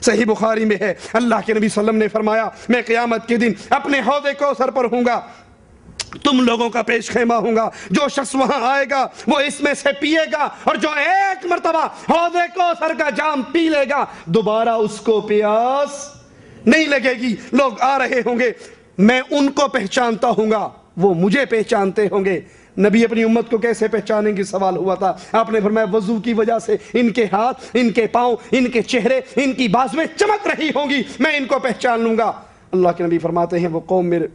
सही बुखारी में है, अल्लाह के नबी सल्लल्लाहु अलैहि वसल्लम ने फरमाया, मैं क़यामत के दिन अपने हौज़े कौसर पर हूँगा, तुम लोगों का पेश खेमा होगा, जो शख्स वहां आएगा वो इसमें से पिएगा और जो एक मर्तबा हौज़े कौसर का जाम पी लेगा दोबारा उसको प्यास नहीं लगेगी। लोग आ रहे होंगे, मैं उनको पहचानता हूँगा, वो मुझे पहचानते होंगे। नबी अपनी उम्मत को कैसे पहचानेंगे सवाल हुआ था, आपने फरमाया वजू की वजह से इनके हाथ, इनके पाँव, इनके चेहरे, इनकी बाजुएं चमक रही होंगी, मैं इनको पहचान लूंगा। अल्लाह के नबी फरमाते हैं वो कौम मेरे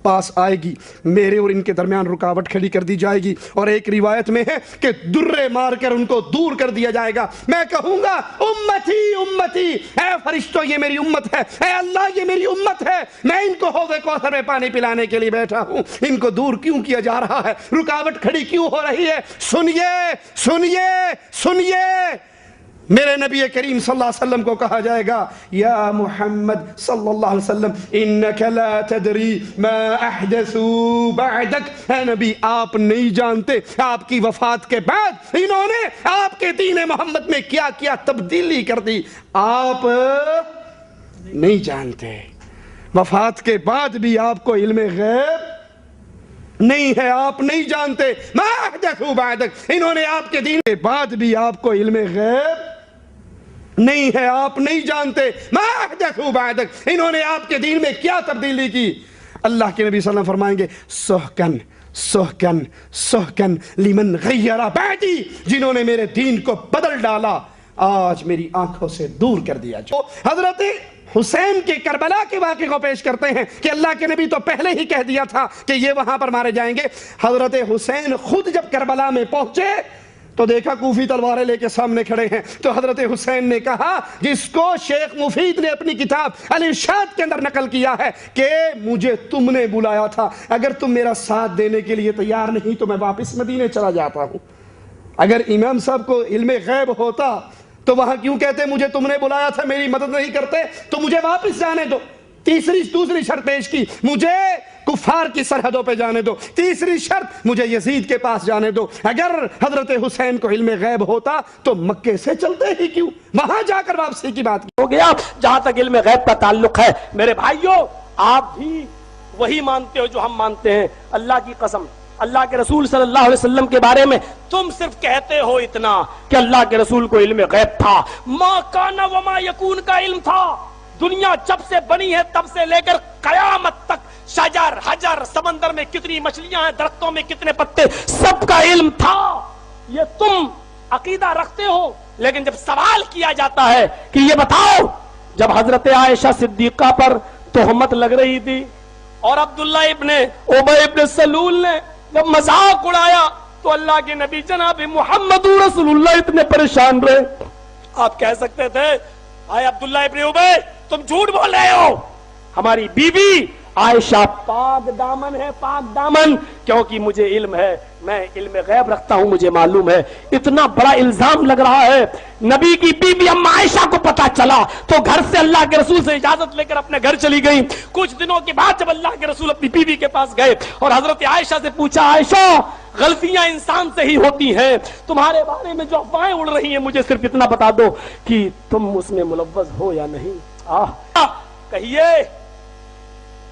पास आएगी, मेरे और इनके दरमियान रुकावट खड़ी कर दी जाएगी और एक रिवायत में है कि दुर्रे मारकर उनको दूर कर दिया जाएगा। मैं कहूंगा उम्मती उम्मती, ऐ फरिश्तों ये मेरी उम्मत है, ऐ अल्लाह ये मेरी उम्मत है, मैं इनको हौज़े कौसर में पानी पिलाने के लिए बैठा हूं, इनको दूर क्यों किया जा रहा है, रुकावट खड़ी क्यों हो रही है? सुनिए सुनिए सुनिए, मेरे नबी करीम सल्लल्लाहु अलैहि वसल्लम को कहा जाएगा, या मुहम्मद सल्लल्लाहु अलैहि वसल्लम इन्नका ला तदरी मा अहदसू बअदक, है नबी आप नहीं जानते आपकी वफात के बाद इन्होंने आपके दीन मोहम्मद में क्या क्या तब्दीली कर दी, आप नहीं जानते। वफात के बाद भी आपको इल्म गैब नहीं है, आप नहीं जानते। मा अहदसू बअदक, इन्होंने आपके दीन के बाद भी आपको इल्म गैब नहीं है, आप नहीं जानते। मा अहदसू बअदक, इन्होंने आपके दीन में क्या तब्दीली की। अल्लाह के नबी सल्लल्लाहु अलैहि वसल्लम फरमाएंगे सोहकन सोहकन सोहकन लिमन गय्यरा बैदी, जिन्होंने मेरे दीन को बदल डाला आज मेरी आंखों से दूर कर दिया। जो हजरत हुसैन के करबला के वाक़े को पेश करते हैं कि अल्लाह के नबी तो पहले ही कह दिया था कि ये वहां पर मारे जाएंगे। हजरत हुसैन खुद जब करबला में पहुंचे तो देखा कूफी तलवारें लेके सामने खड़े हैं, तो हजरत हुसैन ने कहा, जिसको शेख मुफीद ने अपनी किताब अल इरशाद के अंदर नकल किया है कि मुझे तुमने बुलाया था, अगर तुम मेरा साथ देने के लिए तैयार नहीं तो मैं वापस मदीने चला जाता हूं। अगर इमाम साहब को इल्मे गैब होता तो वहां क्यों कहते मुझे तुमने बुलाया था, मेरी मदद नहीं करते तो मुझे वापस जाने दो। दूसरी शर्त पेश की, मुझे कुफार की सरहदों पे जाने दो। तीसरी शर्त, मुझे यजीद के पास जाने दो। अगर हजरत हुसैन को इल्मे गैब होता तो मक्के से चलते ही क्यों, वहां जाकर वापसी की बात हो गया। जहां तक इल्मे गैब का ताल्लुक है मेरे भाइयों, आप भी वही मानते हो जो हम मानते हैं। अल्लाह की कसम, अल्लाह के रसूल सल्लल्लाहु अलैहि वसल्लम के बारे में तुम सिर्फ कहते हो इतना कि अल्लाह के रसूल को इल्मे गैब था, मा काना व मा यकून का इल्म था। दुनिया जब से बनी है तब से लेकर कयामत तक शजर हजर, समंदर में कितनी मछलियां हैं, दरख्तों में कितने पत्ते, सबका इल्म था। ये तुम अकीदा रखते हो, लेकिन जब सवाल किया जाता है कि ये बताओ, जब हजरत आयशा सिद्दीका पर तोहमत लग रही थी और अब्दुल्ला इब्ने उबय इब्ने सलूल ने जब मजाक उड़ाया तो अल्लाह के नबी जनाब मुहम्मद रसूलुल्लाह इतने परेशान रहे। आप कह सकते थे, आए अब्दुल्ला इब्ने उबय तुम झूठ बोल रहे हो, हमारी बीवी आयशा पाक दामन है, पाक दामन, क्योंकि मुझे इल्म है, मैं इल्म गैब रखता हूं, मुझे मालूम है। इतना बड़ा इल्जाम लग रहा है। नबी की बीबी अम्मा आयशा को पता चला तो घर से अल्लाह के रसूल से इजाजत लेकर अपने घर चली गई। कुछ दिनों के बाद जब अल्लाह के रसूल अपनी बीबी के पास गए और हजरत आयशा से पूछा, आयशा गलतियां इंसान से ही होती हैं, तुम्हारे बारे में जो अफवाहें उड़ रही हैं मुझे सिर्फ इतना बता दो कि तुम उसमें मुलव्वस हो या नहीं। कहिए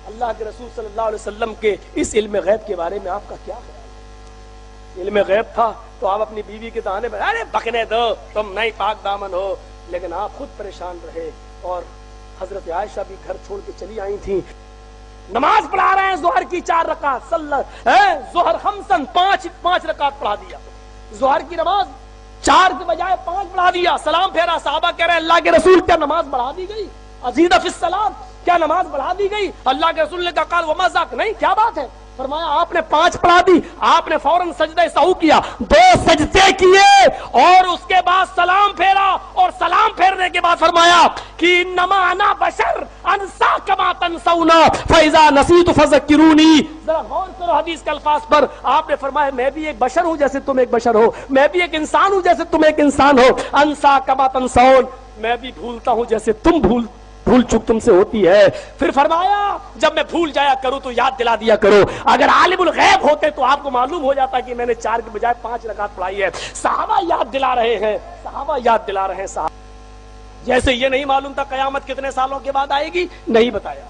अल्लाह के रसूल सल्लल्लाहु अलैहि वसल्लम के इस इल्म गैब के बारे में आपका क्या ख्याल? इल्म गैब था तो आप अपनी बीवी के ताने पर अरे बकने दो, तुम नहीं पाक दामन हो, लेकिन आप खुद परेशान रहे। और हजरत आयशा भी घर छोड़ के चली आई थी। नमाज पढ़ा रहे हैं जोहर की 4 रकात, जोहर हमसन 5 रकात पढ़ा दिया। जोहर की नमाज 4 के बजाय 5 बढ़ा दिया। सलाम फेरा, साहबा कह रहे हैं अल्लाह के रसूल क्या नमाज बढ़ा दी गई? अजीदा फिस सलात, क्या नमाज बढ़ा दी गई? अल्लाह के रसूल ने कहा काल व मजाक, नहीं क्या बात है? फरमाया आपने 5 पढ़ा दी, आपने फौरन सजदे सहू किया, 2 सजदे किए और उसके बाद सलाम फेरा और सलाम फेरने के बाद फरमाया कि इन्नमा अना बशर अनसा कमा तनसौना फैजा नसीतु फज़क्किरूनी। जरा गौर करो हदीस के अल्फाज पर। आपने फरमाया मैं भी एक बशर हूं जैसे तुम एक बशर हो, मैं भी एक इंसान हूं जैसे तुम एक इंसान हो। अनसा कमा तनसौन, मैं भी भूलता हूं जैसे तुम भूल चूक तुमसे होती है। फिर फरमाया जब मैं भूल जाया करूं तो याद दिला दिया करो। अगर आलिमुल गैब होते तो आपको मालूम हो जाता कि मैंने 4 के बजाय 5 रकात पढ़ाई है। सहाबा याद दिला रहे हैं, सहाबा याद दिला रहे हैं। जैसे ये नहीं मालूम था कयामत कितने सालों के बाद आएगी, नहीं बताया।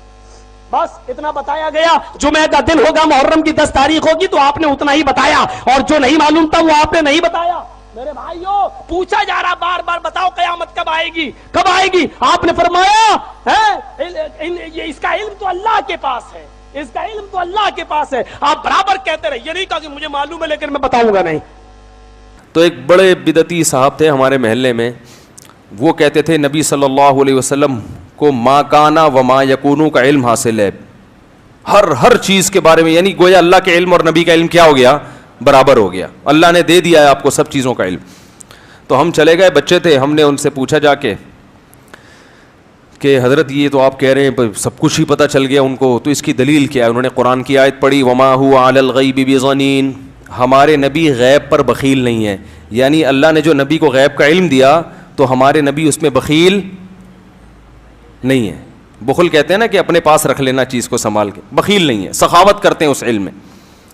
बस इतना बताया गया, जुमे का दिन होगा, मुहर्रम की 10 तारीख होगी, तो आपने उतना ही बताया, और जो नहीं मालूम था वो आपने नहीं बताया। मेरे भाइयों, पूछा जा रहा बार बार, बताओ कयामत कब आएगी, कब आएगी? आपने फरमाया है इसका इल्म तो अल्लाह के पास है, इसका इल्म तो अल्लाह के पास है। आप बराबर कहते रहे, ये नहीं कहा कि मुझे मालूम है लेकिन मैं बताऊंगा नहीं। तो एक बड़े बिदती साहब थे हमारे महल्ले में, वो कहते थे नबी सल्लल्लाहु अलैहि वसल्लम को मा काना व मा यकूनू का इल्म हासिल है, हर चीज़ के बारे में, यानी गोया अल्लाह के इल्म और नबी का इल्म क्या हो गया, बराबर हो गया। अल्लाह ने दे दिया है आपको सब चीज़ों का इल्म। तो हम चले गए, बच्चे थे, हमने उनसे पूछा जाके कि हज़रत ये तो आप कह रहे हैं सब कुछ ही पता चल गया उनको, तो इसकी दलील क्या है? उन्होंने कुरान की आयत पढ़ी, वमा हुवा अलल गैबि बिज़नीन, हमारे नबी गैब पर बखील नहीं है। यानी अल्लाह ने जो नबी को गैब का इल्म दिया तो हमारे नबी उसमें बखील नहीं है। बुखल कहते हैं ना कि अपने पास रख लेना चीज़ को संभाल के, बखील नहीं है, सखावत करते हैं उस इल्म में।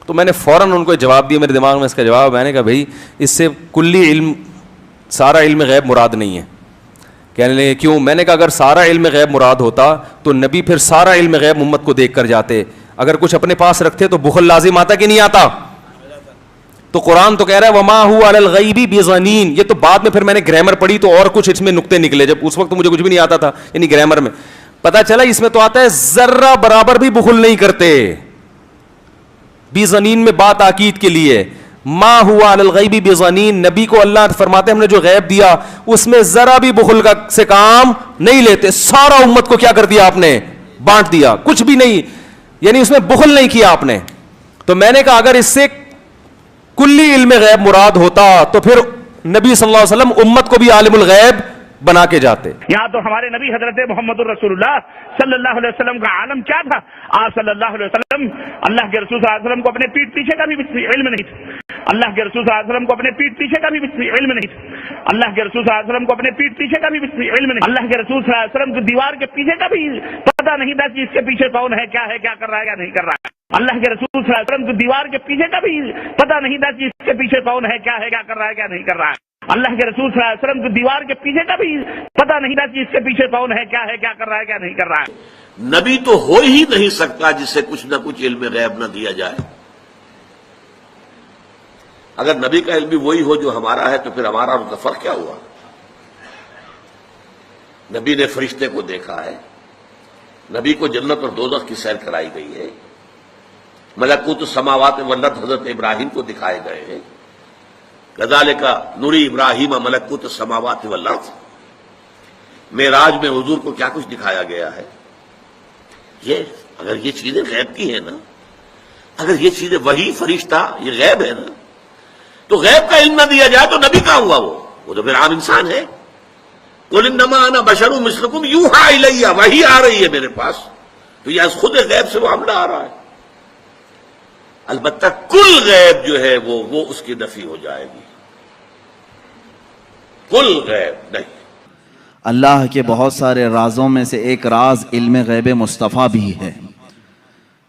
तो मैंने फ़ौरन उनको जवाब दिया, मेरे दिमाग में इसका जवाब, मैंने कहा भाई इससे कुल्ली इल्म, सारा इल्म गैब मुराद नहीं है। कहने लगे क्यों? मैंने कहा अगर सारा इल्म गैब मुराद होता तो नबी फिर सारा इल्म गैब उम्मत को देख कर जाते। अगर कुछ अपने पास रखते तो बुखल लाजिम आता कि नहीं आता? तो कुरान तो कह रहा है वमा हुवा अलल गैबि बिज़नीन। ये तो बाद में फिर मैंने ग्रामर पढ़ी तो और कुछ इसमें नुक्ते निकले, जब उस वक्त तो मुझे कुछ भी नहीं आता था, यानी ग्रामर में पता चला इसमें तो आता है जर्रा बराबर भी बुखल नहीं करते। बिज़नीन में बात आकीद के लिए, मा हुआ अलल गैबि बिज़नीन, नबी को अल्लाह फरमाते हमने जो गैब दिया उसमें जरा भी बुखल का से काम नहीं लेते। सारा उम्मत को क्या कर दिया आपने? बांट दिया, कुछ भी नहीं, यानी उसमें बुखल नहीं किया आपने। तो मैंने कहा अगर इससे कुल्ली इल्म गैब मुराद होता तो फिर नबी सल्लल्लाहु अलैहि वसल्लम उम्मत को भी आलिमुल गैब बना के जाते। यहाँ तो हमारे नबी हजरत मोहम्मद रसूलुल्लाह सल्लल्लाहु अलैहि वसल्लम का आलम क्या था? आप सल्लल्लाहु अलैहि वसल्लम, अल्लाह के रसूल सल्लल्लाहु अलैहि वसल्लम को अपने पीठ पीछे का भी इल्म नहीं था। अल्लाह के रसूल सल्लल्लाहु अलैहि वसल्लम को अपने पीठ पीछे का भी इल्म नहीं था। अल्लाह के रसूल सल्लल्लाहु अलैहि वसल्लम को अपने पीठ पीछे का भी इल्म नहीं। अल्लाह के रसूल सल्लल्लाहु अलैहि वसल्लम को दीवार के पीछे का भी पता नहीं था कि इसके पीछे कौन है, क्या कर रहा है, क्या नहीं कर रहा है। अल्लाह के रसूल सल्लल्लाहु अलैहि वसल्लम को दीवार के पीछे का भी पता नहीं था कि इसके पीछे कौन है, क्या कर रहा है, क्या नहीं कर रहा है। अल्लाह के रसूल सल्लल्लाहु अलैहि वसल्लम को दीवार के पीछे का भी पता नहीं था कि इसके पीछे कौन है, क्या कर रहा है, क्या नहीं कर रहा है। नबी तो हो ही नहीं सकता जिससे कुछ ना कुछ इल्म गैब न दिया जाए। अगर नबी का इल्म भी वही हो जो हमारा है तो फिर हमारा उनका फर्क क्या हुआ? नबी ने फरिश्ते को देखा है, नबी को जन्नत और दोज़ख की सैर कराई गई है, मलकूत समावात व अर्ज़ हजरत इब्राहिम को दिखाए गए हैं। कज़ालिका नूरी इब्राहिम मलकूत समावात व अर्ज़, मेराज में हुजूर को क्या कुछ दिखाया गया है। ये अगर ये चीजें गैब की है ना, अगर ये चीजें वही फरिश्ता ये गैब है ना, तो गैब का इल्म ना दिया जाए तो नबी कहां हुआ? वो तो फिर आम इंसान है। कुल इन्नमा अना बशरुम मिस्लुकुम यूहा इलैया, वही आ रही है मेरे पास, तो यह खुद गैब से वो हमला आ रहा है। अलबत्ता कुल गैब जो है वो उसकी नफी हो जाएगी, कुल गैब नहीं। अल्लाह के बहुत सारे राज़ों में से एक राज इल्म गैब मुस्तफ़ा भी है।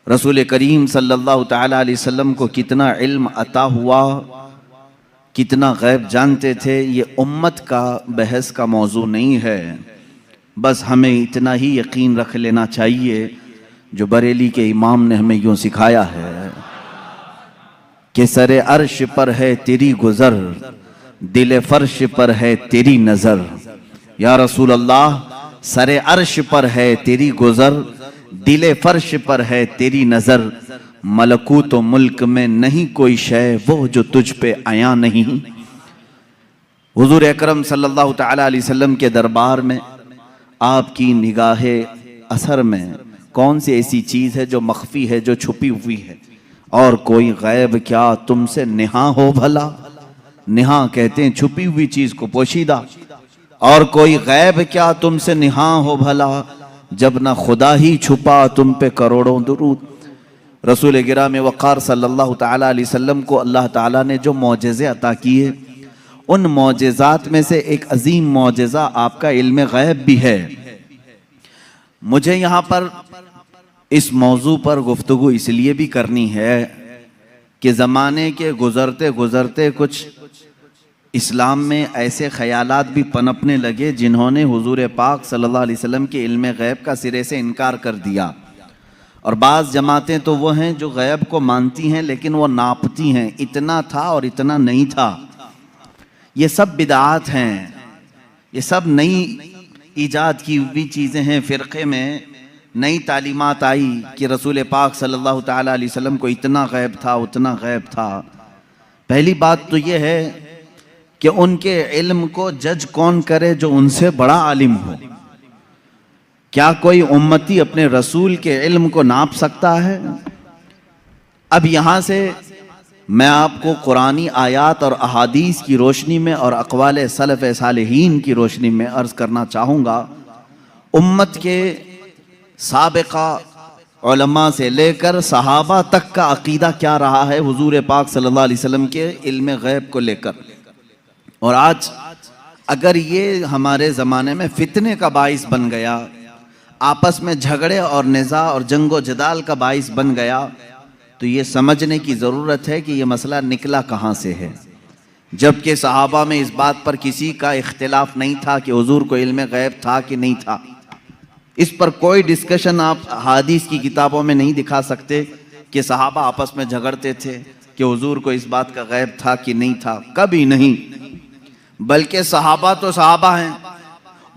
रसूल करीम सल्लल्लाहु तआला अलैहि वसल्लम को कितना इल्म अता हुआ, कितना गैब जानते थे, ये उम्मत का बहस का मौजू नहीं है। बस हमें इतना ही यकीन रख लेना चाहिए जो बरेली के इमाम ने हमें यूँ सिखाया है कि सरे अर्श पर है तेरी गुज़र, दिल फर्श पर है तेरी नज़र। या रसूल अल्लाह, सरे अर्श पर है तेरी गुज़र, दिल फर्श पर है तेरी नज़र, मलकूत व मुल्क में नहीं कोई शय वो जो तुझ पे आया नहीं। हुजूर अकरम सल्लल्लाहु तआला अलैहि वसल्लम के दरबार में आपकी निगाहे असर में कौन सी ऐसी चीज़ है जो मख्फी है, जो छुपी हुई है? और कोई गैब क्या तुमसे निहा हो भला? निहा कहते हैं छुपी हुई चीज़ को, पोशीदा। और कोई गैब क्या तुमसे निहा हो भला, जब ना खुदा ही छुपा तुम पे करोड़ों दुरूद। रसूल गिराम वक़ार सल्लल्लाहु तआला अलैहि वसल्लम को अल्लाह ताला ने जो मौजज़े अता किए, उन मौजज़ात में से एक अजीम मौजज़ा आपका इल्म गैब भी है। मुझे यहाँ पर इस मौजू पर गुफ्तगू इसलिए भी करनी है कि ज़माने के गुज़रते गुज़रते कुछ इस्लाम में ऐसे ख्यालात भी पनपने लगे जिन्होंने हुजूर पाक सल्लल्लाहु अलैहि वसल्लम के इल्म गैब का सिरे से इनकार कर दिया। और बाज़ जमातें तो वो हैं जो गैब को मानती हैं लेकिन वो नापती हैं, इतना था और इतना नहीं था। ये सब बिदात हैं, ये सब नई ईजाद की हुई चीज़ें हैं। फ़िरक़े में नई तालीमात आई कि रसूल पाक सल्लल्लाहु ताला अलैहि वसल्लम को इतना गैब था, उतना गैब था। पहली बात तो ये है कि उनके इल्म को जज कौन करे जो उनसे बड़ा आलिम हो। क्या कोई उम्मती अपने रसूल के इल्म को नाप सकता है? अब यहाँ से मैं आपको कुरानी आयात और अहादीस की रोशनी में और अक़वाल सलफ़ सालिहीन की रोशनी में अर्ज़ करना चाहूँगा, उम्मत के साबिक़ा उलमा से लेकर सहाबा तक का अक़ीदा क्या रहा है हुजूर पाक सल्लल्लाहु अलैहि वसल्लम के इल्म गैब को लेकर। और आज अगर ये हमारे ज़माने में फितने का बाइस बन गया, आपस में झगड़े और निज़ा और जंगो जदाल का बाइस बन गया, तो ये समझने की ज़रूरत है कि ये मसला निकला कहाँ से है। जबकि सहाबा में इस बात पर किसी का इख्तिलाफ नहीं था कि हुजूर को इल्म गैब था कि नहीं था। इस पर कोई डिस्कशन आप हदीस की किताबों में नहीं दिखा सकते कि सहाबा आपस में झगड़ते थे कि हुजूर को इस बात का गैब था कि नहीं था, कभी नहीं। बल्कि सहाबा तो सहाबा हैं,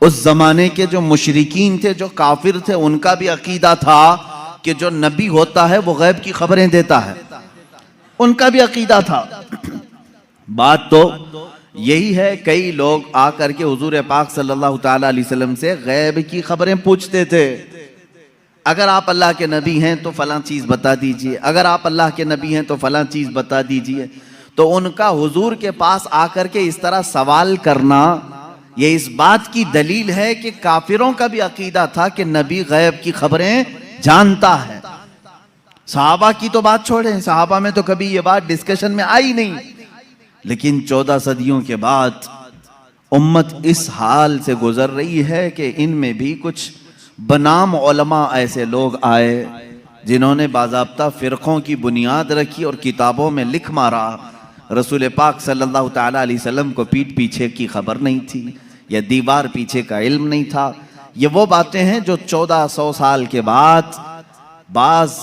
उस ज़माने के जो मुशरिकीन थे, जो काफिर थे, उनका भी अकीदा था कि जो नबी होता है वो गैब की खबरें देता है, उनका भी अकीदा था। बात तो यही है, कई लोग आकर के हुजूर पाक सल्लल्लाहु ताला अलैहि वसल्लम से गैब की खबरें पूछते थे। अगर आप अल्लाह के नबी हैं तो फलां चीज़ बता दीजिए, अगर आप अल्लाह के नबी हैं तो फलां चीज़ बता दीजिए। तो उनका हुजूर के पास आकर के इस तरह सवाल करना, ये इस बात की दलील है कि काफिरों का भी अकीदा था कि नबी गैब की खबरें जानता है। सहाबा की तो बात छोड़ें, सहाबा में तो कभी ये बात डिस्कशन में आई नहीं। लेकिन 14 सदियों के बाद उम्मत इस हाल से गुजर रही है कि इनमें भी कुछ बनाम उलमा ऐसे लोग आए जिन्होंने बाज़ाब्ता फ़िरक़ों की बुनियाद रखी और किताबों में लिख मारा रसूल पाक सल्लल्लाहु ताला अलैहि वसल्लम को पीठ पीछे की खबर नहीं थी या दीवार पीछे का इल्म नहीं था। ये वो बातें हैं जो 1400 साल के बाद बाज़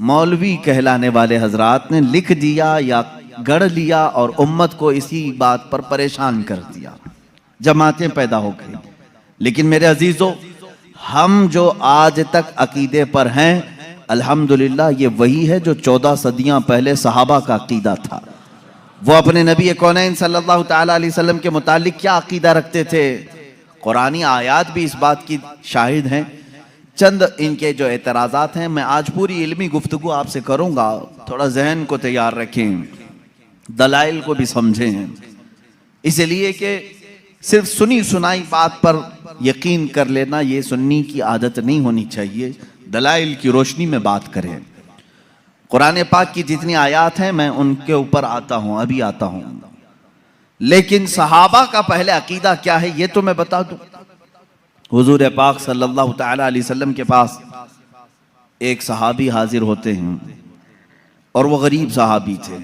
मौलवी कहलाने वाले हजरात ने लिख दिया या गढ़ लिया और उम्मत को इसी बात पर परेशान कर दिया, जमातें पैदा हो गई। लेकिन मेरे अजीजों, हम जो आज तक अकीदे पर हैं, अल्हम्दुलिल्लाह ये वही है जो 14 सदियां पहले सहाबा का अकीदा था। वो अपने नबी कौनैन सल्लल्लाहु ताला अलैहि वसल्लम के मुतालिक क्या अकीदा रखते थे, कुरानी आयात भी इस बात की शाहिद हैं। चंद इनके जो एतराज़ात हैं, मैं आज पूरी इल्मी गुफ्तगू आपसे करूँगा, थोड़ा जहन को तैयार रखें, दलाइल को भी समझें, इसलिए कि सिर्फ सुनी सुनाई बात पर यकीन कर लेना ये सुन्नी की आदत नहीं होनी चाहिए। दलाइल की रोशनी में बात करें। कुरान पाक की जितनी आयात हैं मैं उनके ऊपर आता हूँ, अभी आता हूँ। लेकिन सहाबा का पहले अकीदा क्या है ये तो मैं बता दूँ। हुजूर पाक सल्लल्लाहु ताला अलैहि वसल्लम के पास एक सहाबी हाजिर होते हैं और वो गरीब सहाबी थे।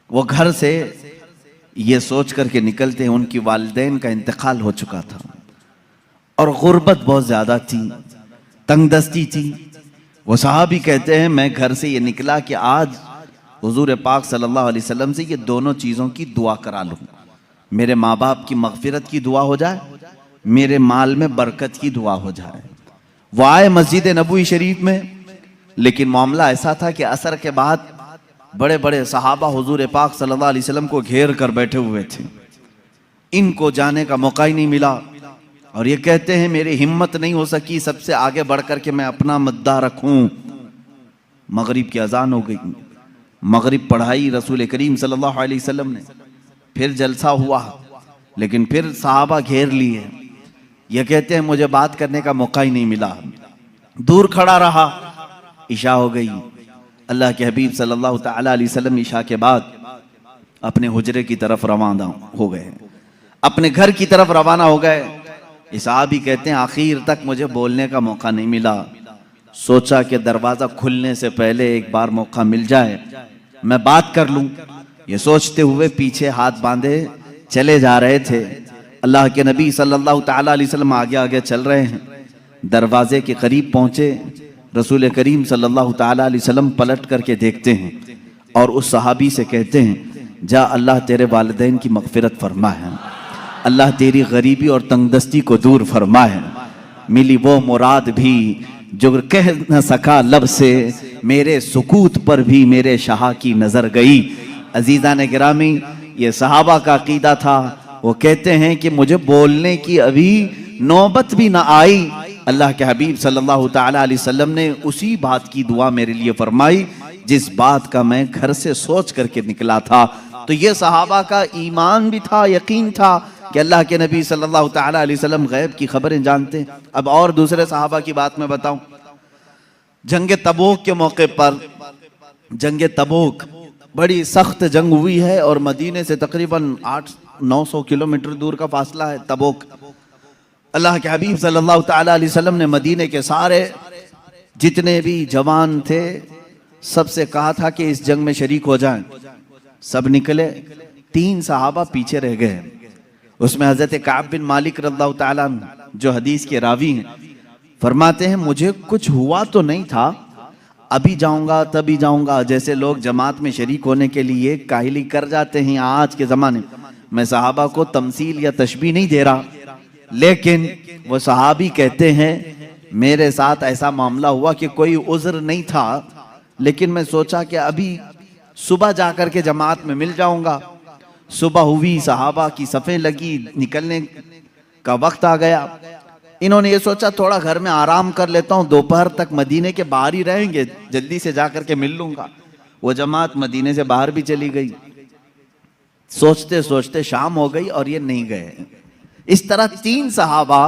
वो घर से ये सोच करके निकलते हैं उनकी वालिदैन का इंतकाल हो चुका था और गुर्बत बहुत ज़्यादा थी, तंगदस्ती थी। वो सहाबी कहते हैं मैं घर से ये निकला कि आज हुजूर पाक सल्लल्लाहु अलैहि वसल्लम से ये दोनों चीज़ों की दुआ करा लूँ, मेरे माँ बाप की मग़फ़िरत की दुआ हो जाए, मेरे माल में बरकत की दुआ हो जाए। वो आए मस्जिद नबवी शरीफ में, लेकिन मामला ऐसा था कि असर के बाद बड़े बड़े सहाबा हुजूर पाक सल्लल्लाहु अलैहि वसल्लम को घेर कर बैठे हुए थे, इनको जाने का मौका ही नहीं मिला। और ये कहते हैं मेरी हिम्मत नहीं हो सकी सबसे आगे बढ़ कर के मैं अपना मुद्दा रखूं। मगरिब की अजान हो गई, मगरिब पढ़ाई रसूल करीम सल्लल्लाहु अलैहि वसल्लम ने, फिर जलसा हुआ, लेकिन फिर सहाबा घेर लिए। ये कहते हैं मुझे बात करने का मौका ही नहीं मिला, दूर खड़ा रहा। इशा हो गई, अल्लाह के हबीब सल्लल्लाहु ताला अलैहि वसल्लम इशा के बाद अपने हुजरे की तरफ रवाना हो गए, अपने घर की तरफ रवाना हो गए। इस सहाबी कहते हैं आखिर तक मुझे बोलने का मौका नहीं मिला, सोचा कि दरवाज़ा खुलने से पहले एक बार मौका मिल जाए मैं बात कर लूं। ये सोचते हुए पीछे हाथ बांधे चले जा रहे थे। अल्लाह के नबी सल्लल्लाहु ताला अलैहि वसल्लम आगे आगे चल रहे हैं। दरवाजे के करीब पहुंचे, रसूल करीम सल्लल्लाहु ताला अलैहि वसल्लम पलट करके देखते हैं और उस सहाबी से कहते हैं, जा अल्लाह तेरे वालिदैन की मग़फ़िरत फरमा है, अल्लाह तेरी गरीबी और तंगदस्ती को दूर फरमा है। मिली वो मुराद भी जो कह न सका लब से, मेरे सुकूत पर भी मेरे शाह की नजर गई। अजीज़ान गिरामी, ये सहाबा का अकीदा था। वो कहते हैं कि मुझे बोलने की अभी नौबत भी ना आई, अल्लाह के हबीब सल्लल्लाहु ताला अलैहि वसल्लम ने उसी बात की दुआ मेरे लिए फरमाई जिस बात का मैं घर से सोच करके निकला था। तो ये सहाबा का ईमान भी था, यकीन था कि अल्लाह के नबी सल्लल्लाहु ताला अलैहि वसल्लम गैब की खबरें जानते हैं। अब और दूसरे सहाबा की बात मैं बताऊं, जंग तबूक के मौके पर, जंग तबूक बड़ी सख्त जंग हुई है और मदीने से तकरीबन 800-900 किलोमीटर दूर का फासला है तबूक। अल्लाह के हबीब सल्लल्लाहु ताला अलैहि वसल्लम ने मदीने के सारे जितने भी जवान थे सबसे कहा था कि इस जंग में शरीक हो जाएं। सब निकले, 3 सहाबा पीछे रह गए। उसमें हजरत काब बिन मालिक रज़ियल्लाहु ताला अन्हु जो हदीस के रावी हैं, फरमाते हैं मुझे कुछ हुआ तो नहीं था, अभी जाऊंगा तभी जाऊंगा, जैसे लोग जमात में शरीक होने के लिए काहिली कर जाते हैं आज के ज़माने में। मैं सहाबा को तमसील या तशबीह नहीं दे रहा, लेकिन वो सहाबी कहते हैं मेरे साथ ऐसा मामला हुआ कि कोई उज़्र नहीं था, लेकिन मैं सोचा कि अभी सुबह जाकर के जमात में मिल जाऊंगा। सुबह हुई, सहाबा की सफ़ें लगी, निकलने का वक्त आ गया। इन्होंने ये सोचा थोड़ा घर में आराम कर लेता हूँ, दोपहर तक मदीने के बाहर ही रहेंगे, जल्दी से जाकर के मिल लूंगा। वो जमात मदीने से बाहर भी चली गई। सोचते सोचते शाम हो गई और ये नहीं गए। इस तरह 3 सहाबा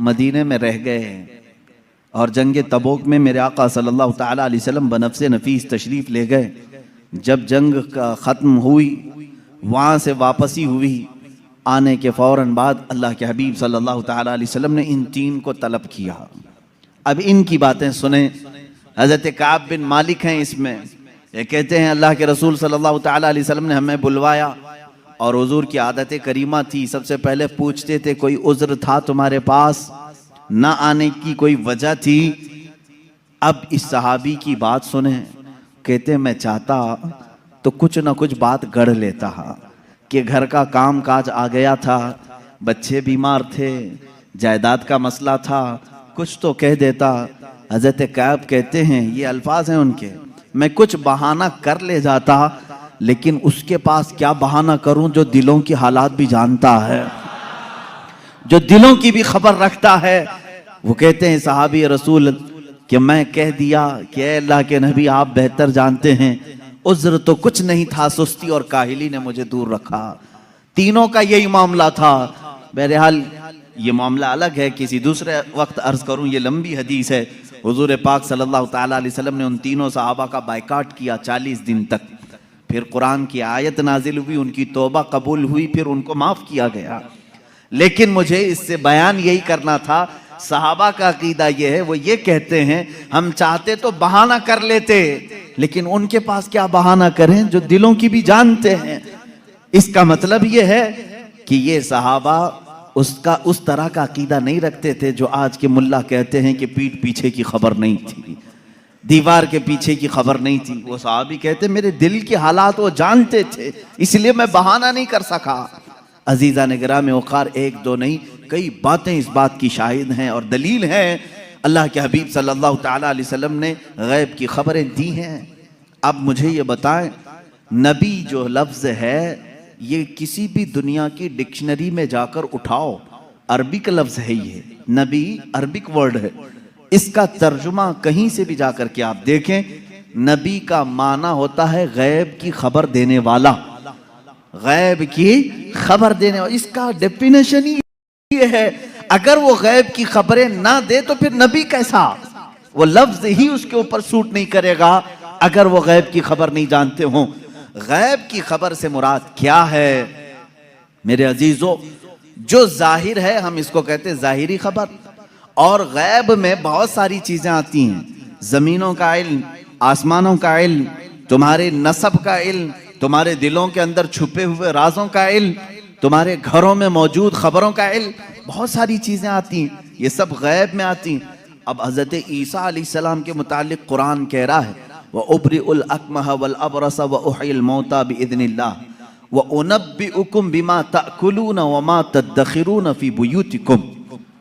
मदीने में रह गए और जंग तबूक में मेरे आका सल्लल्लाहु ताला अलैहि वसल्लम बनफ्से नफीस तशरीफ ले गए। जब जंग का ख़त्म हुई, वहाँ से वापसी हुई, आने के फ़ौरन बाद अल्लाह के हबीब सल्लल्लाहु ताला अलैहि वसल्लम ने इन 3 को तलब किया। अब इनकी बातें सुने। हज़रत काब बिन मालिक हैं इसमें, ये कहते हैं अल्लाह के रसूल सल्लल्लाहु ताला अलैहि वसल्लम ने हमें बुलवाया और हुजूर की आदत करीमा थी, सबसे पहले पूछते थे कोई उज़्र था तुम्हारे पास, ना आने की कोई वजह थी। अब इस सहाबी की बात सुने, कहते मैं चाहता तो कुछ ना कुछ बात गढ़ लेता कि घर का काम काज आ गया था, बच्चे बीमार थे, जायदाद का मसला था, कुछ तो कह देता। हज़रत काब कहते हैं, ये अल्फाज हैं उनके, मैं कुछ बहाना कर ले जाता, लेकिन उसके पास क्या बहाना करूं जो दिलों की हालात भी जानता है, जो दिलों की भी खबर रखता है। वो कहते हैं सहाबी रसूल कि मैं कह दिया कि अल्लाह के नबी आप बेहतर जानते हैं, उज़्र तो कुछ नहीं था, सुस्ती और काहिली ने मुझे दूर रखा। तीनों का यही मामला था। बहरहाल ये मामला अलग है, किसी दूसरे वक्त अर्ज करूं, ये लंबी हदीस है। हुजूर पाक सल्लल्लाहु ताला अलैहि वसल्लम ने उन तीनों सहाबा का बायकाट किया 40 दिन तक। फिर कुरान की आयत नाजिल हुई, उनकी तौबा कबूल हुई, फिर उनको माफ किया गया। लेकिन मुझे इससे बयान यही करना था, सहाबा का अकीदा ये है, वो ये कहते हैं हम चाहते तो बहाना कर लेते, लेकिन उनके पास क्या बहाना करें जो दिलों की भी जानते हैं। इसका मतलब ये है कि ये सहाबा उसका उस तरह का अकीदा नहीं रखते थे जो आज के मुल्ला कहते हैं कि पीठ पीछे की खबर नहीं थी, दीवार के पीछे की खबर नहीं थी। वो सहाबी कहते मेरे दिल के हालात वो जानते थे, इसलिए मैं बहाना नहीं कर सका। अजीज़ा निगराम वक़ार, 1-2 नहीं, कई बातें इस बात की शाहिद हैं और दलील हैं। अल्लाह के हबीब सल्लल्लाहु ताला अलैहि वसल्लम ने गैब की खबरें दी हैं। अब मुझे ये बताएं, नबी जो लफ्ज़ है ये किसी भी दुनिया की डिक्शनरी में जाकर उठाओ, अरबिक लफ्ज़ है ये, नबी अरबिक वर्ड है। इसका तर्जुमा कहीं से भी जाकर के आप देखें, नबी का माना होता है गैब की खबर देने वाला, गैब की खबर देने वाला। इसका डेफिनेशन ही ये है, अगर वो गैब की खबरें ना दे तो फिर नबी कैसा, वो लफ्ज ही उसके ऊपर सूट नहीं करेगा अगर वो गैब की खबर नहीं जानते हो। गैब की खबर से मुराद क्या है मेरे अजीजों? जो जाहिर है हम इसको कहते हैं जाहिरी खबर, और गैब में बहुत सारी चीजें आती हैं, जमीनों का इल्म, आसमानों का इल्म, तुम्हारे नसब का इल्म, तुम्हारे दिलों के अंदर छुपे हुए राजों का इल्म, तुम्हारे घरों में मौजूद खबरों का इल्म, बहुत सारी चीजें आती हैं, ये सब गैब में आती हैं। अब हजरत ईसा अलैहिस्सलाम के मुतालिक कुरान कह रहा है व उब्रिउल अकमह वल अबरस व उहिल मौता बिइज़्निल्लाह व उनब्बिउकुम बिमा ताकुलून व मा तदखिरून फी बुयूतिकुम।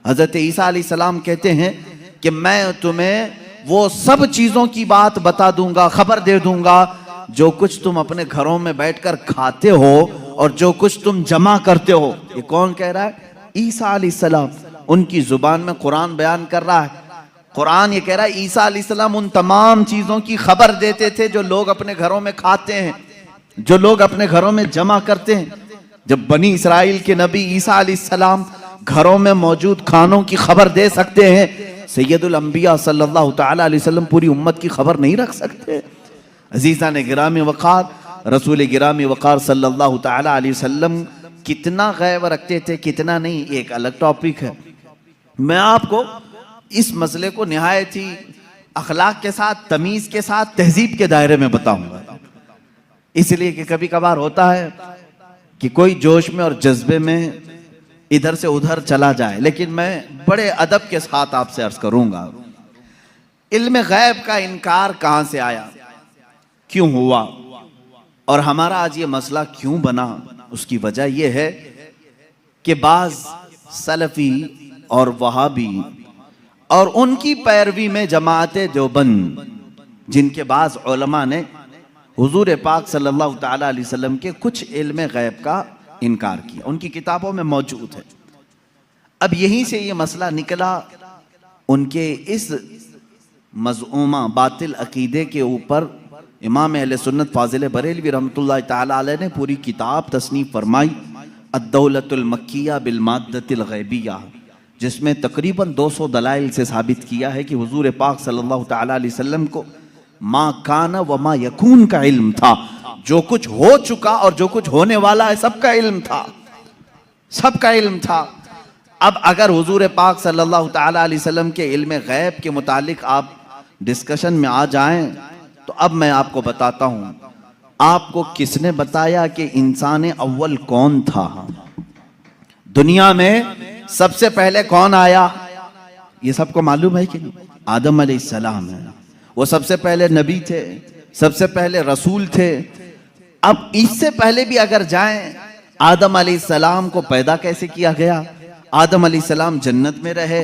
हजरत ईसा अलैहिस्सलाम कहते हैं कि मैं तुम्हें वो सब चीजों की बात बता दूंगा, खबर दे दूंगा जो कुछ तुम अपने घरों में बैठकर खाते हो और जो कुछ तुम जमा करते हो। ये कौन कह रहा है? ईसा अलैहिस्सलाम। उनकी जुबान में कुरान बयान कर रहा है। कुरान ये कह रहा है ईसा अलैहिस्सलाम उन तमाम चीजों की खबर देते थे जो लोग अपने घरों में खाते हैं, जो लोग अपने घरों में जमा करते हैं। जब बनी इस्राइल के नबी ईसा अलैहिस्सलाम घरों में मौजूद खानों की खबर दे सकते हैं, सैयदुल अंबिया सल्लल्लाहु तआला अलैहि वसल्लम पूरी उम्मत की खबर नहीं रख सकते? अजीज़ान गिरामी वक़ार, रसूल गिरामी वक़ार सल्लल्लाहु तआला अलैहि वसल्लम कितना गैब रखते थे, कितना नहीं, एक अलग टॉपिक है। मैं आपको इस मसले को निहायत ही अखलाक के साथ, तमीज के साथ, तहजीब के दायरे में बताऊंगा। इसलिए कि कभी कभार होता है कि कोई जोश में और जज्बे में इधर से उधर चला जाए, लेकिन मैं बड़े अदब के साथ आपसे अर्ज करूंगा। इल्म गैब का इनकार कहां से आया, क्यों हुआ, और हमारा आज ये मसला क्यों बना? उसकी वजह यह है कि बाज सलफी और वहाबी और उनकी पैरवी में जमाअते देवबंद, जिनके बाज उलमा ने हुजूर पाक सल्लल्लाहु तआला अलैहि वसल्लम के कुछ इल्म गैब का इनकार किया, उनकी किताबों में मौजूद है। अब यहीं से ये मसला निकला, उनके इस मज़ऊमा बातिल अकीदे के ऊपर इमाम अहले सुन्नत फाजिल बरेलवी रहमतुल्लाह ताला अलैह ने पूरी किताब तसनीफ फरमाई, अद्दौलतुल मक्किया बिल माद्दतिल गैबिया, जिसमें तकरीबन 200 दलाइल से साबित किया है कि हुजूर पाक सल्लल्लाहु तआला अलैहि वसल्लम को मा काना व मा यकून का इल्म था। जो कुछ हो चुका और जो कुछ होने वाला है सबका इल्म था, सबका इल्म था। अब अगर हुजूर पाक सल्लल्लाहु तआला अलैहि वसल्लम के इल्म गैब के मुतालिक आप डिस्कशन में आ जाएं, तो अब मैं आपको बताता हूं, आपको किसने बताया कि इंसान अव्वल कौन था? दुनिया में सबसे पहले कौन आया? ये सबको मालूम है कि नहीं? आदम अलैहिस्सलाम है। वो सबसे पहले नबी थे, सबसे पहले रसूल थे। अब इससे पहले भी अगर जाएं, आदम अलैहिस्सलाम को पैदा कैसे किया गया? आदम अलैहिस्सलाम जन्नत में रहे,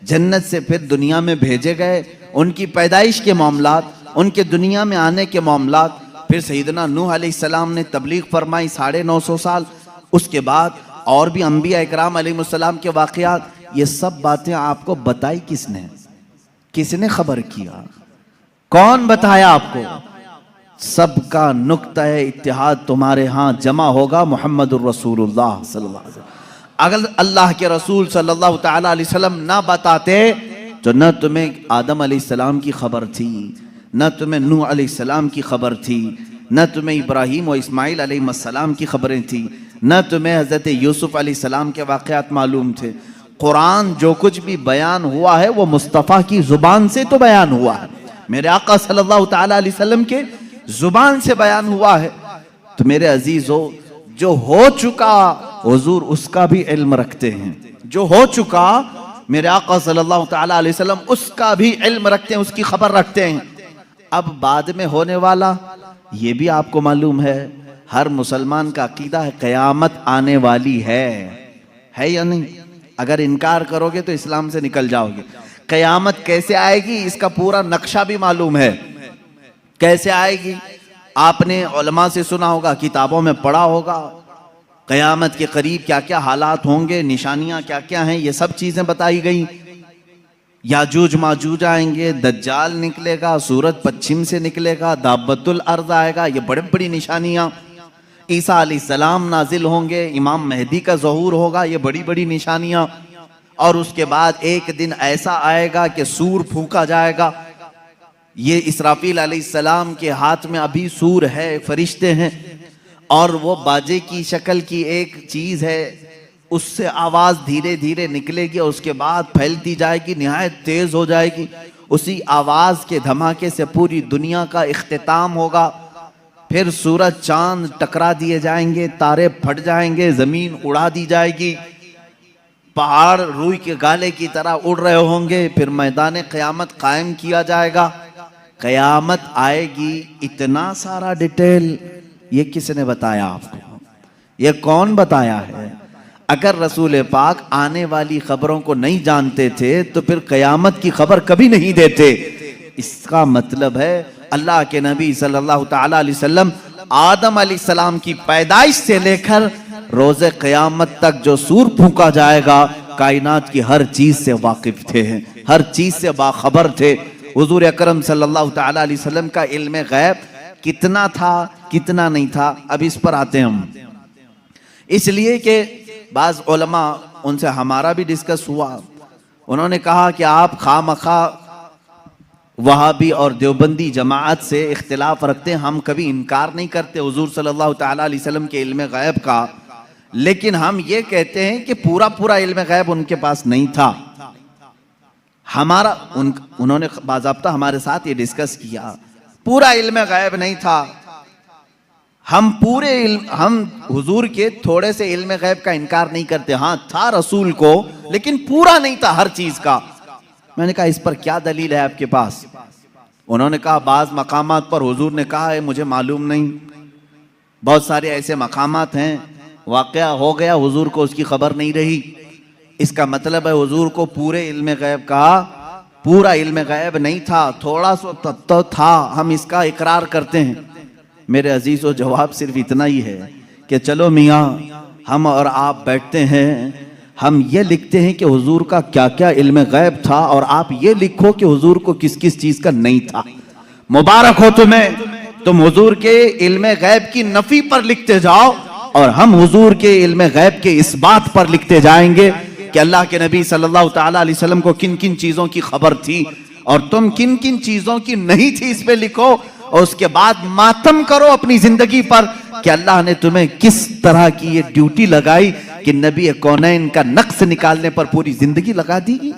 जन्नत से फिर दुनिया में भेजे गए, उनकी पैदाइश के मामलात, उनके दुनिया में आने के मामलात, फिर सैयदना नूह अलैहिस्सलाम ने तबलीग फरमाई 950 साल, उसके बाद और भी अंबिया इकराम अलैहिस्सलाम के वाक़यात। ये सब बातें आपको बताई किसने? किसने खबर किया? कौन बताया आपको? सबका नुक्ता इत्तिहाद तुम्हारे यहाँ जमा होगा मोहम्मदुर रसूलुल्लाह सल्लल्लाहु अलैहि वसल्लम। अगर अल्लाह के रसूल सल्लल्लाहु तआला अलैहि वसल्लम ना बताते तो न तुम्हें आदम अलैहिस्सलाम की खबर थी, न तुम्हें नूह अलैहिस्सलाम की खबर थी, न तुम्हें इब्राहीम और इस्माइल अलैहिस्सलाम की खबरें थी, न तुम्हें हज़रत यूसुफ अलैहिस्सलाम के वाक़यात मालूम थे। कुरान जो कुछ भी बयान हुआ है वो मुस्तफ़ा की ज़ुबान से तो बयान हुआ है, मेरे आका सल्लल्लाहु तआला अलैहि वसल्लम के ज़ुबान से बयान हुआ है। तो मेरे अजीज़ों, जो हो चुका हुजूर उसका भी इल्म रखते हैं, जो हो चुका मेरे आका सल्लल्लाहु तआला अलैहि वसल्लम उसका भी इल्म रखते हैं, उसकी खबर रखते हैं। अब बाद में होने वाला ये भी आपको मालूम है, हर मुसलमान का अकीदा है क़यामत आने वाली है या नहीं? अगर इनकार करोगे तो इस्लाम से निकल जाओगे। क़यामत कैसे आएगी इसका पूरा नक्शा भी मालूम है, कैसे आएगी आपने उलमा से सुना होगा, किताबों में पढ़ा होगा। क़यामत के करीब क्या क्या हालात होंगे, निशानियां क्या क्या हैं, ये सब चीजें बताई गई। याजूज माजूज आएंगे, दज्जाल निकलेगा, सूरज पश्चिम से निकलेगा, दाबतुल अर्ज आएगा, ये बड़ी बड़ी निशानियां। ईसा अलैहिस्सलाम नाजिल होंगे, इमाम मेहदी का ज़हूर होगा, ये बड़ी बड़ी निशानियां। और उसके बाद एक दिन ऐसा आएगा कि सूर फूंका जाएगा। ये इसराफील अलैहिस्सलाम के हाथ में अभी सूर है, फरिश्ते हैं, और वो बाजे की शक्ल की एक चीज है, उससे आवाज धीरे धीरे निकलेगी और उसके बाद फैलती जाएगी, निहायत तेज हो जाएगी। उसी आवाज के धमाके से पूरी दुनिया का इख्तिताम होगा। फिर सूरज चांद टकरा दिए जाएंगे, तारे फट जाएंगे, जमीन उड़ा दी जाएगी, पहाड़ रूई के गाले की तरह उड़ रहे होंगे, फिर मैदान क़यामत कायम किया जाएगा, क़यामत आएगी। इतना सारा डिटेल ये किसने बताया आपको? ये कौन बताया है? अगर रसूल पाक आने वाली खबरों को नहीं जानते थे तो फिर क़यामत की खबर कभी नहीं देते। इसका मतलब है अल्लाह के नबी सल्लल्लाहु तआला अलैहि वसल्लम आदम अलैहिस्सलाम की पैदाइश से लेकर रोज़े क़यामत तक जो सूर फूंका जाएगा, कायनात की हर चीज से वाकिफ थे, हर चीज से बाखबर थे। हुजूर अकरम सल्लल्लाहु तआला अलैहि वसल्लम का इल्म गैब कितना था, कितना नहीं था, अब इस पर आते हैं हम। इसलिए कि बाज़ उलमा, उनसे हमारा भी डिस्कस हुआ, उन्होंने कहा कि आप खामखा वहाबी और देवबंदी जमात से इख्तिलाफ रखते हैं, हम कभी इनकार नहीं करते हुजूर सल्लल्लाहु तआला अलैहि वसल्लम के इल्म गैब का, लेकिन हम ये कहते हैं कि पूरा पूरा इल्म गैब उनके पास नहीं था। हमारा उन्होंने बाज़ाब्ता हमारे साथ ये डिस्कस किया, पूरा इल्म गैब नहीं था। हम हम हुजूर के थोड़े से इल्म गैब का इनकार नहीं करते, हाँ था रसूल को, लेकिन पूरा नहीं था हर चीज का। मैंने कहा इस पर क्या दलील है आपके पास? उन्होंने कहा बाज़ मकामात पर हुजूर ने कहा है मुझे मालूम नहीं, बहुत सारे ऐसे मकामात हैं वाक़या हो गया, हुजूर को उसकी खबर नहीं रही। इसका मतलब है हुजूर को पूरे इल्म गैब का पूरा इल्म गैब नहीं था, थोड़ा सा तत्व था, हम इसका इकरार करते हैं। मेरे अजीज़ों, जवाब सिर्फ इतना ही है कि चलो मियाँ, हम और आप बैठते हैं, हम ये लिखते हैं कि हुजूर का क्या क्या इल्म गैब था और आप ये लिखो कि हुजूर को किस किस चीज़ का नहीं था। मुबारक हो तुम्हें, तुम हुजूर के इल्म गैब की नफी पर लिखते जाओ और हम हुजूर के इल्म गैब के इस बात पर लिखते जाएंगे कि अल्लाह के नबी सल्लल्लाहु तआला अलैहि वसल्लम को किन किन चीज़ों की खबर थी और तुम किन किन चीज़ों की नहीं थी, इस पे लिखो और उसके बाद मातम करो अपनी जिंदगी पर कि अल्लाह ने तुम्हें किस तरह की ये ड्यूटी लगाई कि नबी कौनैन का नक्श निकालने पर पूरी जिंदगी लगा दी।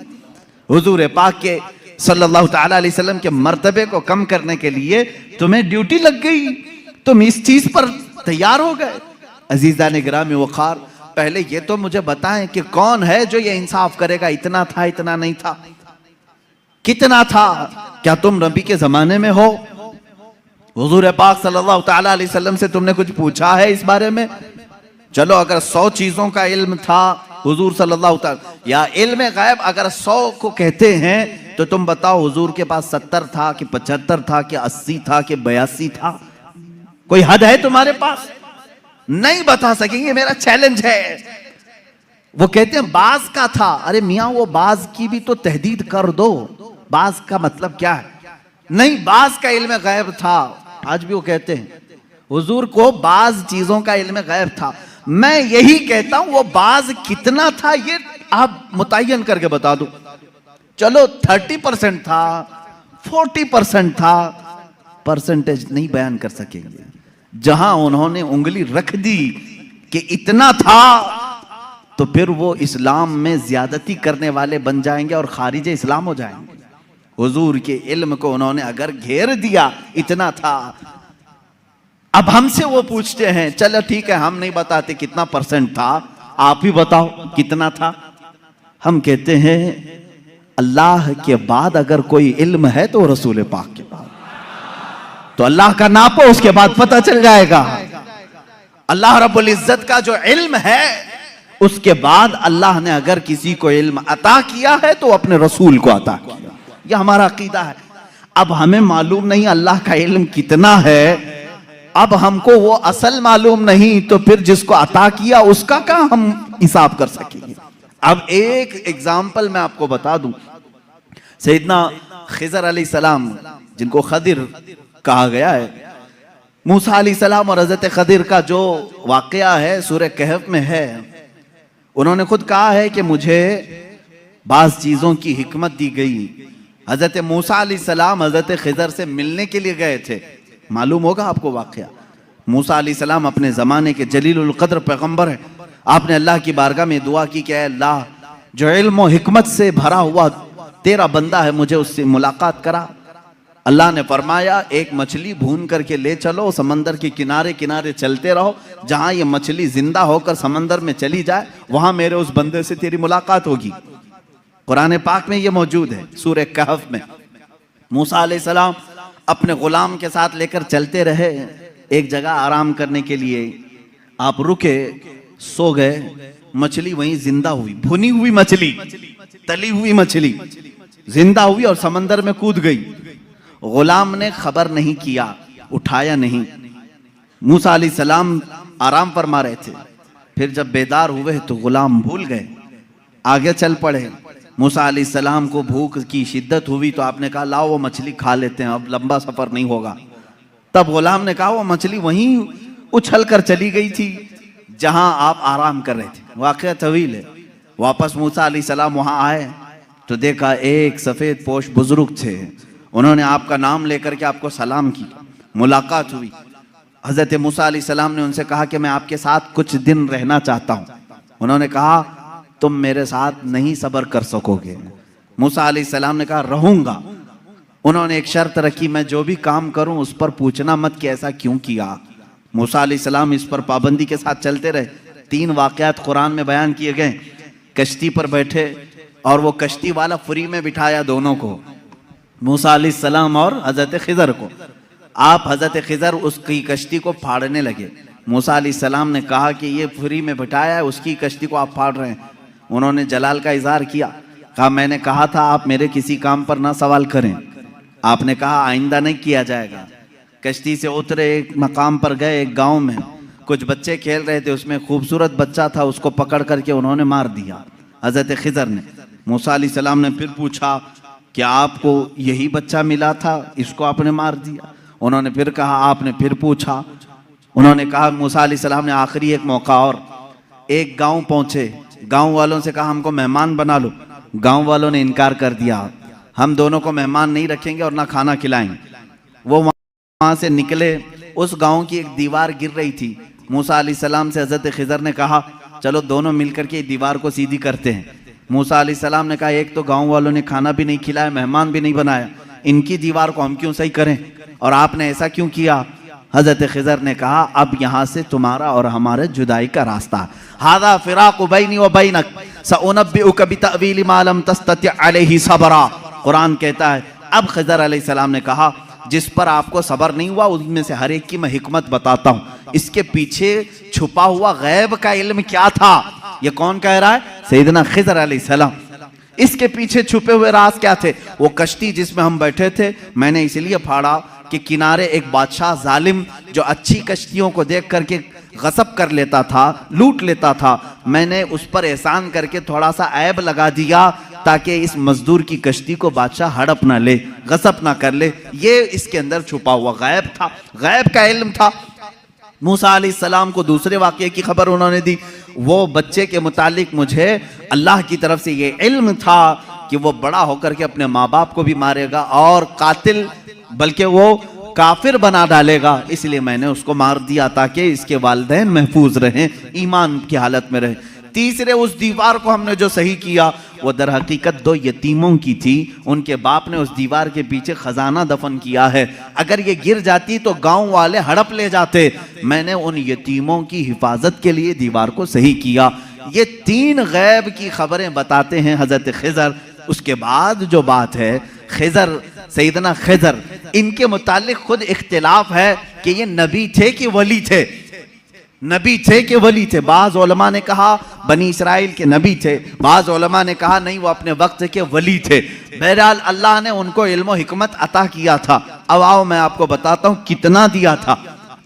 हुजूर पाक के सल्लल्लाहु तआला अलैहि वसल्लम के मर्तबे को कम करने के लिए तुम्हें ड्यूटी लग गई, तुम इस चीज पर तैयार हो गए। अजीज़ान गिरामी वक़ार, पहले ये तो मुझे बताएं कि कौन है जो ये इंसाफ करेगा, इतना था इतना नहीं था, कितना था? क्या तुम नबी के जमाने में हो? हुजूर पाक सल्लल्लाहु तआला अलैहि वसल्लम से तुमने कुछ पूछा है इस बारे में? चलो अगर 100 चीजों का इल्म था हुजूर सल्लल्लाहु तआला, या इल्म गैब अगर 100 को कहते हैं तो तुम बताओ हुजूर के पास 70 था कि 75 था कि 80 था कि 82 था? कोई हद है तुम्हारे पास? नहीं बता सकेंगे, मेरा चैलेंज है। वो कहते हैं बाज का था, अरे मियां वो बाज की भी तो तहदीद कर दो, बाज का मतलब क्या है? नहीं, बाज का इल्म गैब था। आज भी वो कहते हैं हुजूर को बाज चीजों का इल्म गैब था। मैं यही कहता हूं वो बाज कितना था ये आप मुतय्यन करके बता दो। चलो 30% था, 40% था, परसेंटेज नहीं बयान कर सकेंगे। जहां उन्होंने उंगली रख दी कि इतना था तो फिर वो इस्लाम में ज्यादती करने वाले बन जाएंगे और खारिज इस्लाम हो जाएंगे। हुजूर के इल्म को उन्होंने अगर घेर दिया इतना था, अब हमसे वो पूछते हैं चलो ठीक है हम नहीं बताते कितना परसेंट था, आप ही बताओ कितना था। हम कहते हैं अल्लाह के बाद अगर कोई इल्म है तो रसूल पाक के बाद, तो अल्लाह का नापो, उसके बाद पता चल जाएगा। अल्लाह रब्बुल इज्जत का जो इल्म है उसके बाद अल्लाह ने अगर किसी को इल्म अता किया है तो अपने रसूल को अता किया, यह हमारा अकीदा है। अब हमें मालूम नहीं अल्लाह का इल्म कितना है, अब हमको वो असल मालूम नहीं, तो फिर जिसको अता किया उसका क्या हम हिसाब कर सकेंगे? अब एक एग्जाम्पल मैं आपको बता दूं, सैयदना खिजर अलैहिस्सलाम जिनको खदिर कहा गया है, मूसा अलैहिस्सलाम और हजरत खदिर का जो वाकया है सूरह कहफ में है, उन्होंने खुद कहा है कि मुझे बाज चीजों की हिकमत दी गई। हजरत मूसा अलैहिस्सलाम हजरत खिजर से मिलने के लिए गए थे, मालूम होगा आपको वाकया। मूसा अलैहिस्सलाम अपने ज़माने के जलीलुल क़द्र पैगंबर है। आपने अल्लाह की बारगाह में दुआ की कि अल्लाह जो इल्म और हिकमत से भरा हुआ तेरा बंदा है मुझे उससे मुलाकात करा। अल्लाह ने फरमाया एक मछली भून करके ले चलो, समंदर के किनारे किनारे चलते रहो, जहां ये मछली जिंदा होकर समंदर में चली जाए वहां मेरे उस बंदे से तेरी मुलाकात होगी। कुरान पाक में ये मौजूद है सूरह कहफ में। मूसा अलैहिस्सलाम अपने गुलाम के साथ लेकर चलते रहे, एक जगह आराम करने के लिए आप रुके, सो गए, मछली वहीं जिंदा हुई, भुनी हुई मछली, तली हुई मछली जिंदा हुई और समंदर में कूद गई। गुलाम ने खबर नहीं किया, उठाया नहीं। मूसा अलैहिस्सलाम आराम फरमा रहे थे, फिर जब बेदार हुए तो गुलाम भूल गए, आगे चल पड़े। मूसा अलैहिस्सलाम को भूख की शिद्दत हुई तो आपने कहा लाओ वो मछली खा लेते हैं, अब लंबा सफर नहीं होगा। तब गुलाम ने कहा वो मछली वहीं उछल कर चली गई थी जहां आप आराम कर रहे थे। वाकया तवील है। वापस मूसा अलैहिस्सलाम वहां आए तो देखा एक सफेद पोश बुजुर्ग थे, उन्होंने आपका नाम लेकर के आपको सलाम की, मुलाकात हुई। हजरत मूसा अलैहिस्सलाम ने उनसे कहा कि मैं आपके साथ कुछ दिन रहना चाहता हूं। उन्होंने कहा तुम मेरे साथ नहीं सब्र कर सकोगे। मूसा अलैहिस्सलाम ने कहा रहूंगा। उन्होंने एक शर्त रखी, मैं जो भी काम करूं उस पर पूछना मत कि ऐसा क्यों किया। मूसा अलैहिस्सलाम इस पर पाबंदी के साथ चलते रहे। 3 वाकयात कुरान में बयान किए गए। कश्ती पर बैठे और वो कश्ती वाला फ्री में बिठाया दोनों को, मूसा अलैहिस्सलाम और हजरत खिजर को। आप हजरत खिजर उसकी कश्ती को फाड़ने लगे। मूसा अलैहिस्सलाम ने कहा कि ये फ्री में बिठाया है, उसकी कश्ती को आप फाड़ रहे हैं। उन्होंने जलाल का इजहार किया, कहा मैंने कहा था आप मेरे किसी काम पर ना सवाल करें, आपने कहा आइंदा नहीं किया जाएगा। कश्ती से उतरे, एक मकाम पर गए, एक गांव में कुछ बच्चे खेल रहे थे, उसमें खूबसूरत बच्चा था, उसको पकड़ करके उन्होंने मार दिया हजरत खिजर ने। मूसा अलैहिस्सलाम ने फिर पूछा क्या आपको यही बच्चा मिला था, इसको आपने मार दिया? उन्होंने फिर कहा, आपने फिर पूछा। उन्होंने कहा मूसा अलैहिस्सलाम ने आखिरी एक मौका और, एक गांव पहुंचे, गांव वालों से कहा हमको मेहमान बना लो। गांव वालों ने इनकार कर दिया, हम दोनों को मेहमान नहीं रखेंगे और ना खाना खिलाएंगे। वो वहां से निकले, उस गांव की एक दीवार गिर रही थी। मूसा अलैहिस्सलाम से हजरत खिजर ने कहा चलो दोनों मिलकर के दीवार को सीधी करते हैं। मूसा अलैहिस्सलाम ने कहा एक तो गांव वालों ने खाना भी नहीं खिलाया, मेहमान भी नहीं बनाया, इनकी दीवार को हम क्यों सही करें, और आपने ऐसा क्यों किया? हजरत खिजर ने कहा अब यहाँ से तुम्हारा और हमारे जुदाई का रास्ता, हादा फिराकु बैनी व बैनक सउनब्बिउका बितअवील मा लम तस्तति अलैहि सबरा। कुरान कहता है अब खिजर अलैहिस्सलाम ने कहा जिस पर आपको सबर नहीं हुआ उनमें से हर एक की मैं हिकमत बताता हूँ, इसके पीछे छुपा हुआ गैब का इल्म क्या था। ये कौन कह रहा है? सैयदना खिजर अलैहिस्सलाम। इसके पीछे छुपे हुए राज क्या थे? वो कश्ती जिसमें हम बैठे थे, मैंने इसलिए फाड़ा कि किनारे एक बादशाह जालिम जो अच्छी कश्तियों को देख करके गसब कर लेता था, लूट लेता था, मैंने उस पर एहसान करके थोड़ा सा ऐब लगा दिया ताकि इस मजदूर की कश्ती को बादशाह हड़प ना ले, गसब ना कर ले। ये इसके अंदर छुपा हुआ गैब था, गैब का इल्म था। मूसा अलैहिस्सलाम को दूसरे वाक़ये की खबर उन्होंने दी। वो बच्चे के मुतालिक मुझे अल्लाह की तरफ से ये इल्म था कि वो बड़ा होकर के अपने माँ बाप को भी मारेगा और कातिल बल्कि वो काफिर बना डालेगा, इसलिए मैंने उसको मार दिया ताकि इसके वालिदैन महफूज रहें, ईमान की हालत में रहें। तीसरे, उस दीवार को हमने जो सही किया वो दर हकीकत 2 यतीमों की थी, उनके बाप ने उस दीवार के पीछे खजाना दफन किया है, अगर ये गिर जाती तो गांव वाले हड़प ले जाते। मैंने उन यतीमों की हिफाजत के लिए दीवार को सही किया। ये 3 गैब की खबरें बताते हैं हजरत खिजर। उसके बाद जो बात है खिजर, सैयदना खिजर, इनके मुतालिक खुद इख्तिलाफ है कि ये नबी थे कि वली थे, नबी थे कि वली थे। बाज़ उलमा ने कहा बनी इसराइल के नबी थे, बाज़ उलमा ने कहा नहीं वो अपने वक्त के वली थे। बहरहाल अल्लाह ने उनको इल्म और हिकमत अता किया था। अब आओ मैं आपको बताता हूँ कितना दिया था।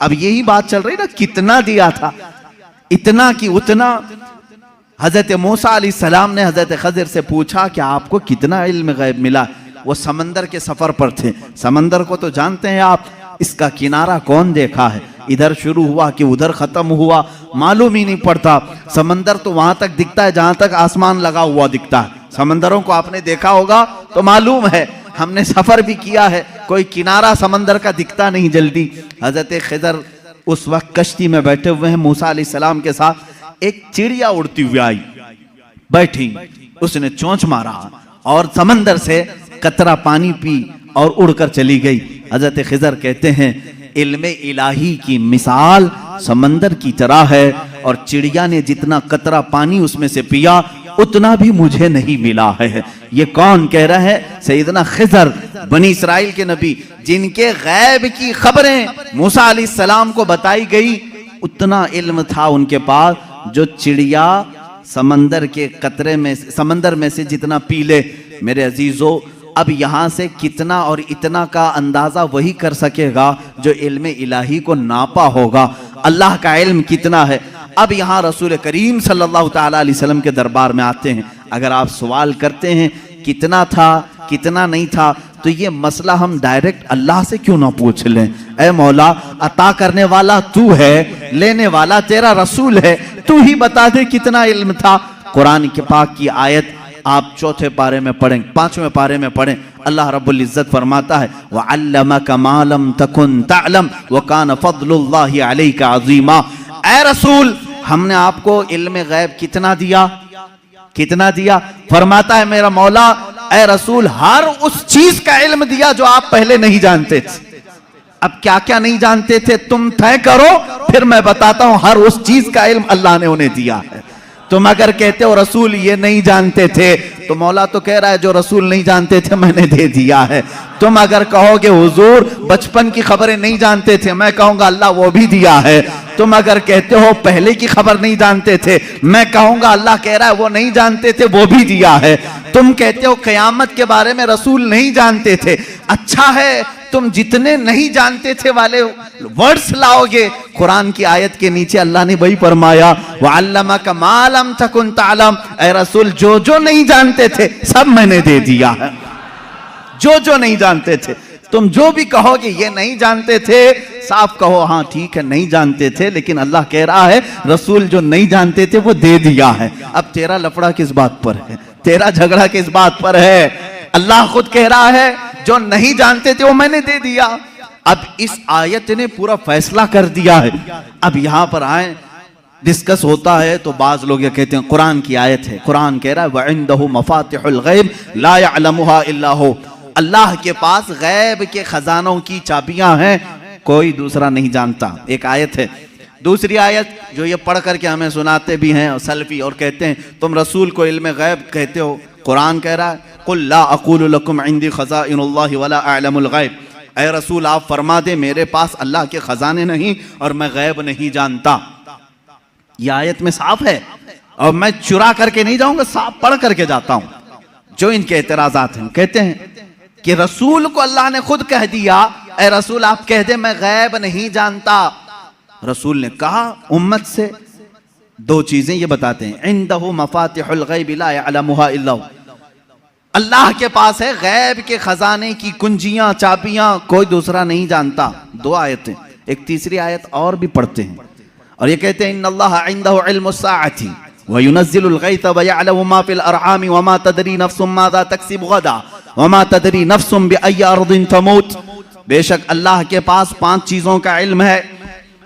अब यही बात चल रही ना, कितना दिया था, इतना कि उतना। हजरत मूसा अलैहिस्सलाम ने हजरत खिजर से पूछा कि आपको कितना इल्म गैब मिला? वो समंदर के सफर पर थे। समंदर को तो जानते हैं आप, इसका किनारा कौन देखा है, इधर शुरू हुआ कि उधर खत्म हुआ, मालूम ही नहीं पड़ता। समंदर तो वहां तक दिखता है जहां तक आसमान लगा हुआ दिखता है। समंदरों को आपने देखा होगा तो मालूम है, हमने सफर भी किया है, कोई किनारा समंदर का दिखता नहीं जल्दी। हजरत खिजर उस वक्त कश्ती में बैठे हुए हैं मूसा अलैहिस्सलाम के साथ। एक चिड़िया उड़ती हुई आई, बैठी, उसने चोंच मारा और समंदर से कतरा पानी पी और उड़कर चली गई। हजरत खिजर कहते हैं इल्मे इलाही की मिसाल समंदर की तरह है, और चिड़िया ने जितना कतरा पानी उसमें से पिया उतना भी मुझे नहीं मिला है। ये कौन कह रहा है? सैयदना खिजर, बनी इस्राइल के नबी, जिनके गैब की खबरें मूसा अलैहिस्सलाम को बताई गई, उतना इल्म था उनके पास जो चिड़िया समंदर के कतरे में, समंदर में से जितना पी ले। मेरे अजीजों, अब यहां से कितना और इतना का अंदाजा वही कर सकेगा जो इल्म इलाही को नापा होगा। अल्लाह का इल्म कितना है। अब यहां रसूल करीम सल्लल्लाहु ताला अलैहि वसल्लम के दरबार में आते हैं। अगर आप सवाल करते हैं कितना था कितना नहीं था, तो ये मसला हम डायरेक्ट अल्लाह से क्यों ना पूछ लें? ऐ मौला, अता करने वाला तू है, लेने वाला तेरा रसूल है, तू ही बता दे कितना इल्म था। कुरान के पाक की आयत आप चौथे पारे में पढ़ें, 5वें पारे में पढ़ें। अल्लाह रब्बुल इज्जत फरमाता है वअल्लमका मा लम तकुन तअलम व कान फज़लुल्लाहि अलैका अज़ीमा। ऐ रसूल, हमने आपको इल्म गैब कितना दिया? कितना दिया? फरमाता है मेरा मौला, ऐ रसूल, हर उस चीज का इल्म दिया जो आप पहले नहीं जानते थे। अब क्या क्या नहीं जानते थे तुम तय करो, फिर मैं बताता हूं। हर उस चीज का इल्म अल्लाह ने उन्हें दिया है। तुम अगर कहते हो रसूल ये नहीं जानते थे, तो मौला तो कह रहा है जो रसूल नहीं जानते थे मैंने दे दिया है। तुम अगर कहोगे हुजूर बचपन की खबरें नहीं जानते थे, मैं कहूंगा अल्लाह वो भी दिया है। तुम अगर कहते हो पहले की खबर नहीं जानते थे, मैं कहूंगा अल्लाह कह रहा है वो नहीं जानते थे, वो भी दिया है। तुम कहते हो क़यामत के बारे में रसूल नहीं जानते थे, अच्छा है, तुम जितने नहीं जानते थे वाले वर्ड्स लाओगे, कुरान की आयत के नीचे अल्लाह ने वही फरमाया वअल्लमका मा लम तकुन तअलम। ऐ रसूल, जो जो नहीं जानते थे सब मैंने दे दिया है। जो जो नहीं जानते थे, तुम जो भी कहोगे ये नहीं जानते थे, साफ कहो हाँ ठीक है नहीं जानते थे, लेकिन अल्लाह कह रहा है रसूल जो नहीं जानते थे वो दे दिया है। अब तेरा लफड़ा किस बात पर है? तेरा झगड़ा किस बात पर है? अल्लाह खुद कह रहा है जो नहीं जानते थे वो मैंने दे दिया। अब इस आयत ने पूरा फैसला कर दिया है। अब यहां पर आए, डिस्कस होता है तो बाज लोग ये कहते हैं कुरान की आयत है, कुरान कह रहा है वइंदहु मफातिहुल गैब ला यअलमुहा इल्ला हु। अल्लाह के पास गैब के खजानों की चाबियां हैं, कोई दूसरा नहीं जानता। एक आयत है। दूसरी आयत जो ये पढ़ करके हमें सुनाते भी हैं और सल्फी, और कहते हैं तुम रसूल को इल्म गैब कहते हो। कुरान कह रहा है कुल ला अक़ूलु लकुम इंदी खज़ाइनुल्लाहि वला अअलमुल गैब। ऐ रसूल आप फरमा दे मेरे पास अल्लाह के खजाने नहीं और मैं गैब नहीं जानता। यह आयत में साफ है, और मैं चुरा करके नहीं जाऊंगा, साफ पढ़ करके जाता हूं। जो इनके एतराजात हैं, कहते हैं कि रसूल को अल्लाह ने खुद कह दिया ऐ रसूल आप कह दे मैं गैब नहीं जानता। रसूल ने कहा उम्मत से दो चीजें ये बताते हैं, इंदहु मफातिहुल गैब ला यअलमुहा इल्ला हु। अल्लाह के पास है गैब के खजाने की कुंजियां चाबियां, कोई दूसरा नहीं जानता। दो आयतें, एक तीसरी आयत और भी पढ़ते हैं और ये कहते हैं इन्नल्लाह इंदहु इल्मुस्साअति व युनज़्ज़िलुल गैथ व यअलमु मा फिल अरहाम व मा तदरी नफ्सुम माज़ा तक्सिबु गदा व मा तदरी नफ्सुम बिअय्यि अर्दिन तमूत। बेशक अल्लाह के पास 5 चीजों का इल्म है,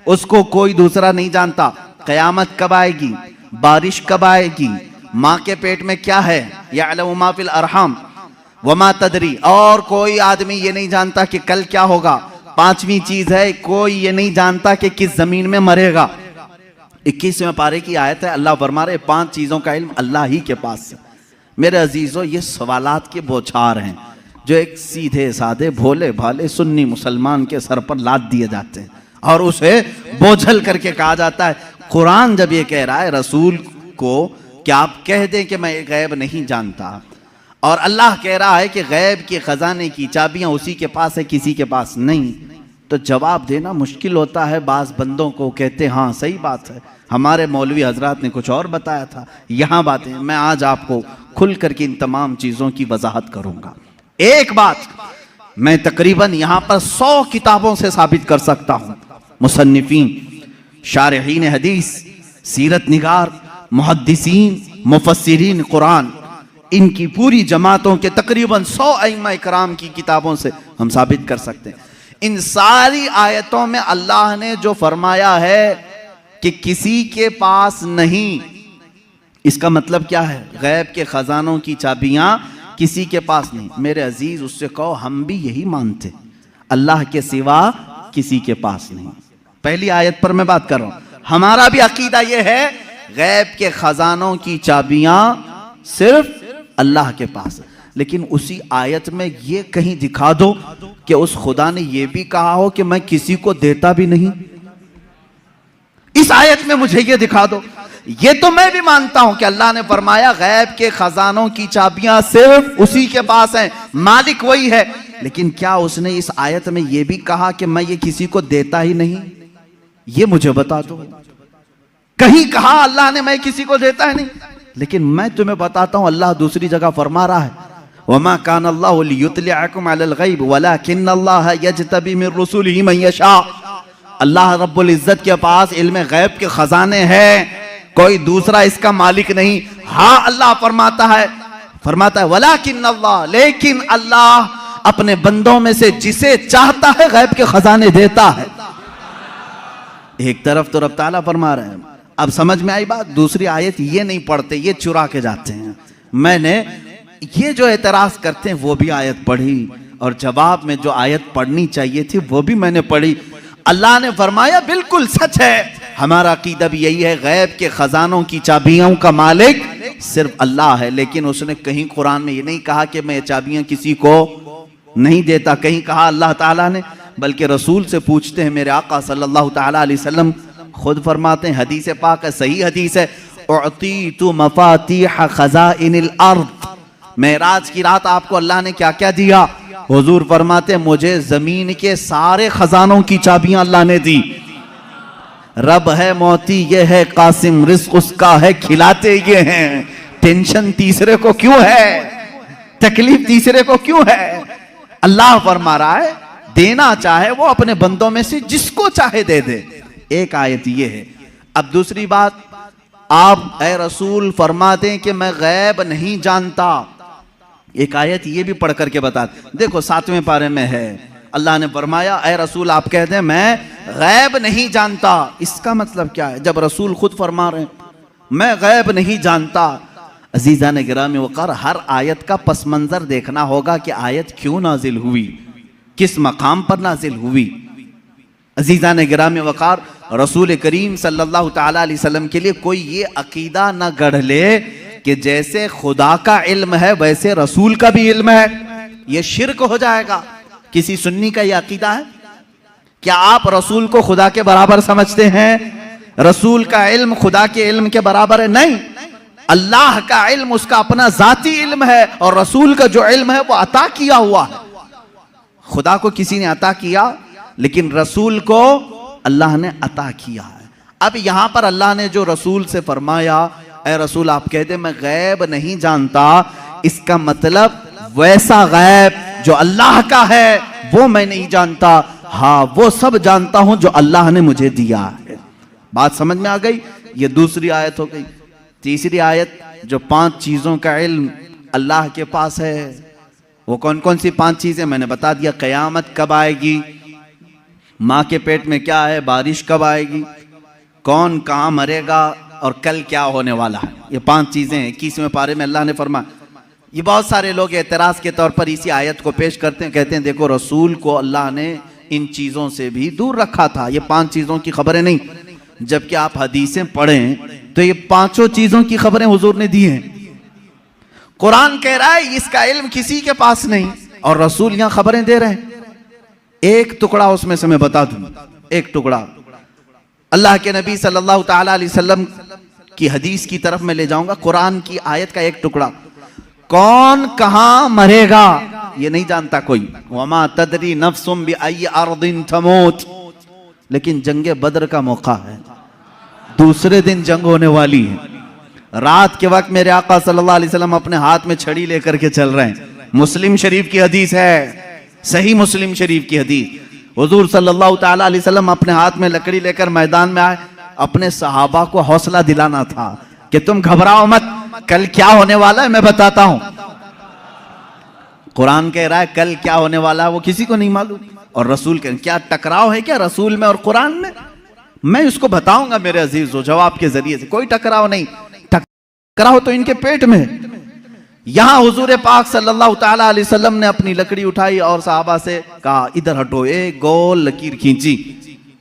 उसको कोई दूसरा नहीं जानता। क़यामत कब आएगी, बारिश कब आएगी, माँ के पेट में क्या है, यअलमु मा फिल अरहाम व मा तदरी, और कोई आदमी ये नहीं जानता कि कल क्या होगा। 5वीं चीज है कोई ये नहीं जानता कि किस जमीन में मरेगा। 21वें पारे की आयत है, अल्लाह फरमा रहे 5 चीजों का इल्म अल्लाह ही के पास है। मेरे अजीजों, ये सवालात के बौछार हैं जो एक सीधे साधे भोले भाले सुन्नी मुसलमान के सर पर लाद दिए जाते हैं और उसे बोझल करके कहा जाता है। कुरान जब ये कह रहा है रसूल को कि आप कह दें कि मैं गैब नहीं जानता, और अल्लाह कह रहा है कि गैब के खजाने की चाबियां उसी के पास है किसी के पास नहीं, तो जवाब देना मुश्किल होता है। बाज बंदों को कहते हैं हाँ सही बात है, हमारे मौलवी हजरात ने कुछ और बताया था, यहाँ बातें। मैं आज आपको खुल करके इन तमाम चीज़ों की वजाहत करूँगा। एक बात मैं तकरीबन यहाँ पर 100 किताबों से साबित कर सकता हूँ। मुसन्निफीन, शारहीन हदीस, सीरत निगार, मुहद्दिसीन, मुफस्सिरीन कुरान, इनकी पूरी जमातों के तकरीबन 100 अइम्मा इकराम की किताबों से हम साबित कर सकते हैं। इन सारी आयतों में अल्लाह ने जो फरमाया है कि किसी के पास नहीं, इसका मतलब क्या है, गैब के खजानों की चाबियां किसी के पास नहीं। मेरे अजीज उससे कहो हम भी यही मानते, अल्लाह के सिवा किसी के पास नहीं। पहली आयत पर मैं बात कर रहा हूं, हमारा भी अकीदा यह है गैब के खजानों की चाबियां सिर्फ अल्लाह के पास है। लेकिन उसी आयत में ये कहीं दिखा दो कि उस खुदा ने यह भी कहा हो कि मैं किसी को देता भी नहीं। इस आयत में मुझे ये दिखा दो। ये तो मैं भी मानता हूं कि अल्लाह ने फरमाया गैब के खजानों की चाबियां सिर्फ उसी के पास हैं, मालिक वही है। लेकिन क्या उसने इस आयत में यह भी कहा कि मैं ये किसी को देता ही नहीं? ये मुझे बता दो। कहीं कहा अल्लाह ने मैं किसी को देता है नहीं? लेकिन मैं तुम्हें बताता हूं अल्लाह दूसरी जगह फरमा रहा है, वमा कान अल्लाहु लियुत्लिअकुम अलल गैब वलाकिन्नल्लाह यज्तबी मिन रुसुलिही मन यशा। अल्लाह रब्बुल इज्जत के पास इल्म गैब के खजाने हैं, कोई दूसरा इसका मालिक नहीं। हाँ अल्लाह फरमाता है वलाकिन्नल्लाह, लेकिन अल्लाह अपने बंदों में से जिसे चाहता है गैब के खजाने देता है। एक तरफ तो रब ताला फरमा रहे हैं, अब समझ में आई बात। दूसरी आयत ये नहीं पढ़ते, ये चुरा के जाते हैं। मैंने ये जो एतराज करते हैं वो भी आयत पढ़ी, और जवाब में जो आयत पढ़नी चाहिए थी वो भी मैंने पढ़ी। अल्लाह ने फरमाया बिल्कुल सच है, हमारा अकीदा भी यही है, गैब के खजानों की चाबियों का मालिक सिर्फ अल्लाह है। लेकिन उसने कहीं कुरान में ये नहीं कहा कि मैं ये चाबियां किसी को नहीं देता, कहीं कहा अल्लाह ताला ने, बल्कि रसूल से पूछते हैं। मेरे आका सल्लल्लाहु ताला अलैहि वसल्लम खुद फरमाते हैं, हदीस पाक है, सही हदीस है, उअतीतु मफातीह खज़ाइनिल अर्द। मेराज की रात आपको अल्लाह ने क्या क्या दिया? हुजूर फरमाते मुझे जमीन के सारे खजानों की चाबियां अल्लाह ने दी। रब है मोती ये है कासिम, रिस्क उसका है खिलाते ये हैं। टेंशन तीसरे को क्यों है? तकलीफ तीसरे को क्यों है? अल्लाह फरमा रहा है देना चाहे वो अपने बंदों में से जिसको चाहे दे दे। एक आयत ये है। अब दूसरी बात, आप ऐ रसूल फरमा दें कि मैं गैब नहीं जानता। एक आयत ये भी पढ़ करके बता, देखो 7वें पारे में है, अल्लाह ने फरमाया ऐ रसूल आप कह दें मैं गैब नहीं जानता। इसका मतलब क्या है? जब रसूल खुद फरमा रहे हैं मैं गैब नहीं जानता। अजीज़ान गिरामी वक़ार, हर आयत का पस मंज़र देखना होगा कि आयत क्यों नाजिल हुई, किस मकाम पर नाजिल हुई। अजीज़ान गिरामी वक़ार, रसूल करीम सल्लल्लाहु ताला अलैहि वसल्लम के लिए कोई ये अकीदा न गढ़ ले कि जैसे खुदा का इल्म है वैसे रसूल का भी इल्म है। ये शिर्क हो जाएगा। किसी सुन्नी का ये अकीदा है? क्या आप रसूल को खुदा के बराबर समझते हैं? रसूल का इल्म खुदा के इल्म के बराबर है? नहीं। अल्लाह का इल्म उसका अपना जाती इल्म है, और रसूल का जो इल्म है वो अता किया हुआ है। खुदा को किसी ने अता किया, लेकिन रसूल को अल्लाह ने अता किया है। अब यहां पर अल्लाह ने जो रसूल से फरमाया ऐ रसूल आप कहते मैं गैब नहीं जानता, इसका मतलब वैसा गैब जो अल्लाह का है वो मैं नहीं जानता, हाँ वो सब जानता हूं जो अल्लाह ने मुझे दिया है। बात समझ में आ गई? ये दूसरी आयत हो गई। तीसरी आयत, जो 5 चीजों का इल्म अल्लाह के पास है, वो कौन कौन सी 5 चीजें मैंने बता दिया। कयामत कब आएगी, माँ के पेट में क्या है, बारिश कब आएगी, कौन कहाँ मरेगा, और कल क्या होने वाला है। ये 5 चीजें 21वें पारे में अल्लाह ने फरमाया। ये बहुत सारे लोग एतराज के तौर पर इसी आयत को पेश करते हैं, कहते हैं देखो रसूल को अल्लाह ने इन चीजों से भी दूर रखा था, ये 5 चीजों की खबरें नहीं। जबकि आप हदीसें पढ़ें तो ये 5 चीजों की खबरें हुजूर ने दी हैं। कुरान कह रहा है इसका इल्म किसी के पास नहीं, और रसूल यहां खबरें दे रहे हैं। एक टुकड़ा उसमें से मैं बता दूं, एक टुकड़ा अल्लाह के नबी सल्लल्लाहु ताला अलैहि वसल्लम की हदीस की तरफ मैं ले जाऊंगा। कुरान की आयत का एक टुकड़ा, कौन कहां मरेगा ये नहीं जानता कोई। वमा तदरी नफ्सुम बिअय्यि अर्दिन तमूत। लेकिन जंगे बद्र का मौका है, दूसरे दिन जंग होने वाली है। रात के वक्त मेरे आका सल्लल्लाहु अलैहि वसल्लम अपने हाथ में छड़ी लेकर के चल रहे हैं। मुस्लिम शरीफ की हदीस है, सही मुस्लिम शरीफ की हदीस। हुजूर सल्लल्लाहु ताला अलैहि वसल्लम अपने हाथ में लकड़ी लेकर मैदान में आए। अपने सहाबा को हौसला दिलाना था कि तुम घबराओ मत, कल क्या होने वाला है मैं बताता हूं। कुरान कह रहा है कल क्या होने वाला है वो किसी को नहीं मालूम। और रसूल कह क्या टकराव है क्या रसूल में और कुरान में? मैं इसको बताऊंगा मेरे अजीजों, जवाब के जरिए से। कोई टकराव नहीं, टकराव तो इनके पेट में। यहां हुजूर पाक सल्लल्लाहु ताला अलैहि वसल्लम ने अपनी लकड़ी उठाई और सहाबा से कहा इधर हटो, एक गोल लकीर खींची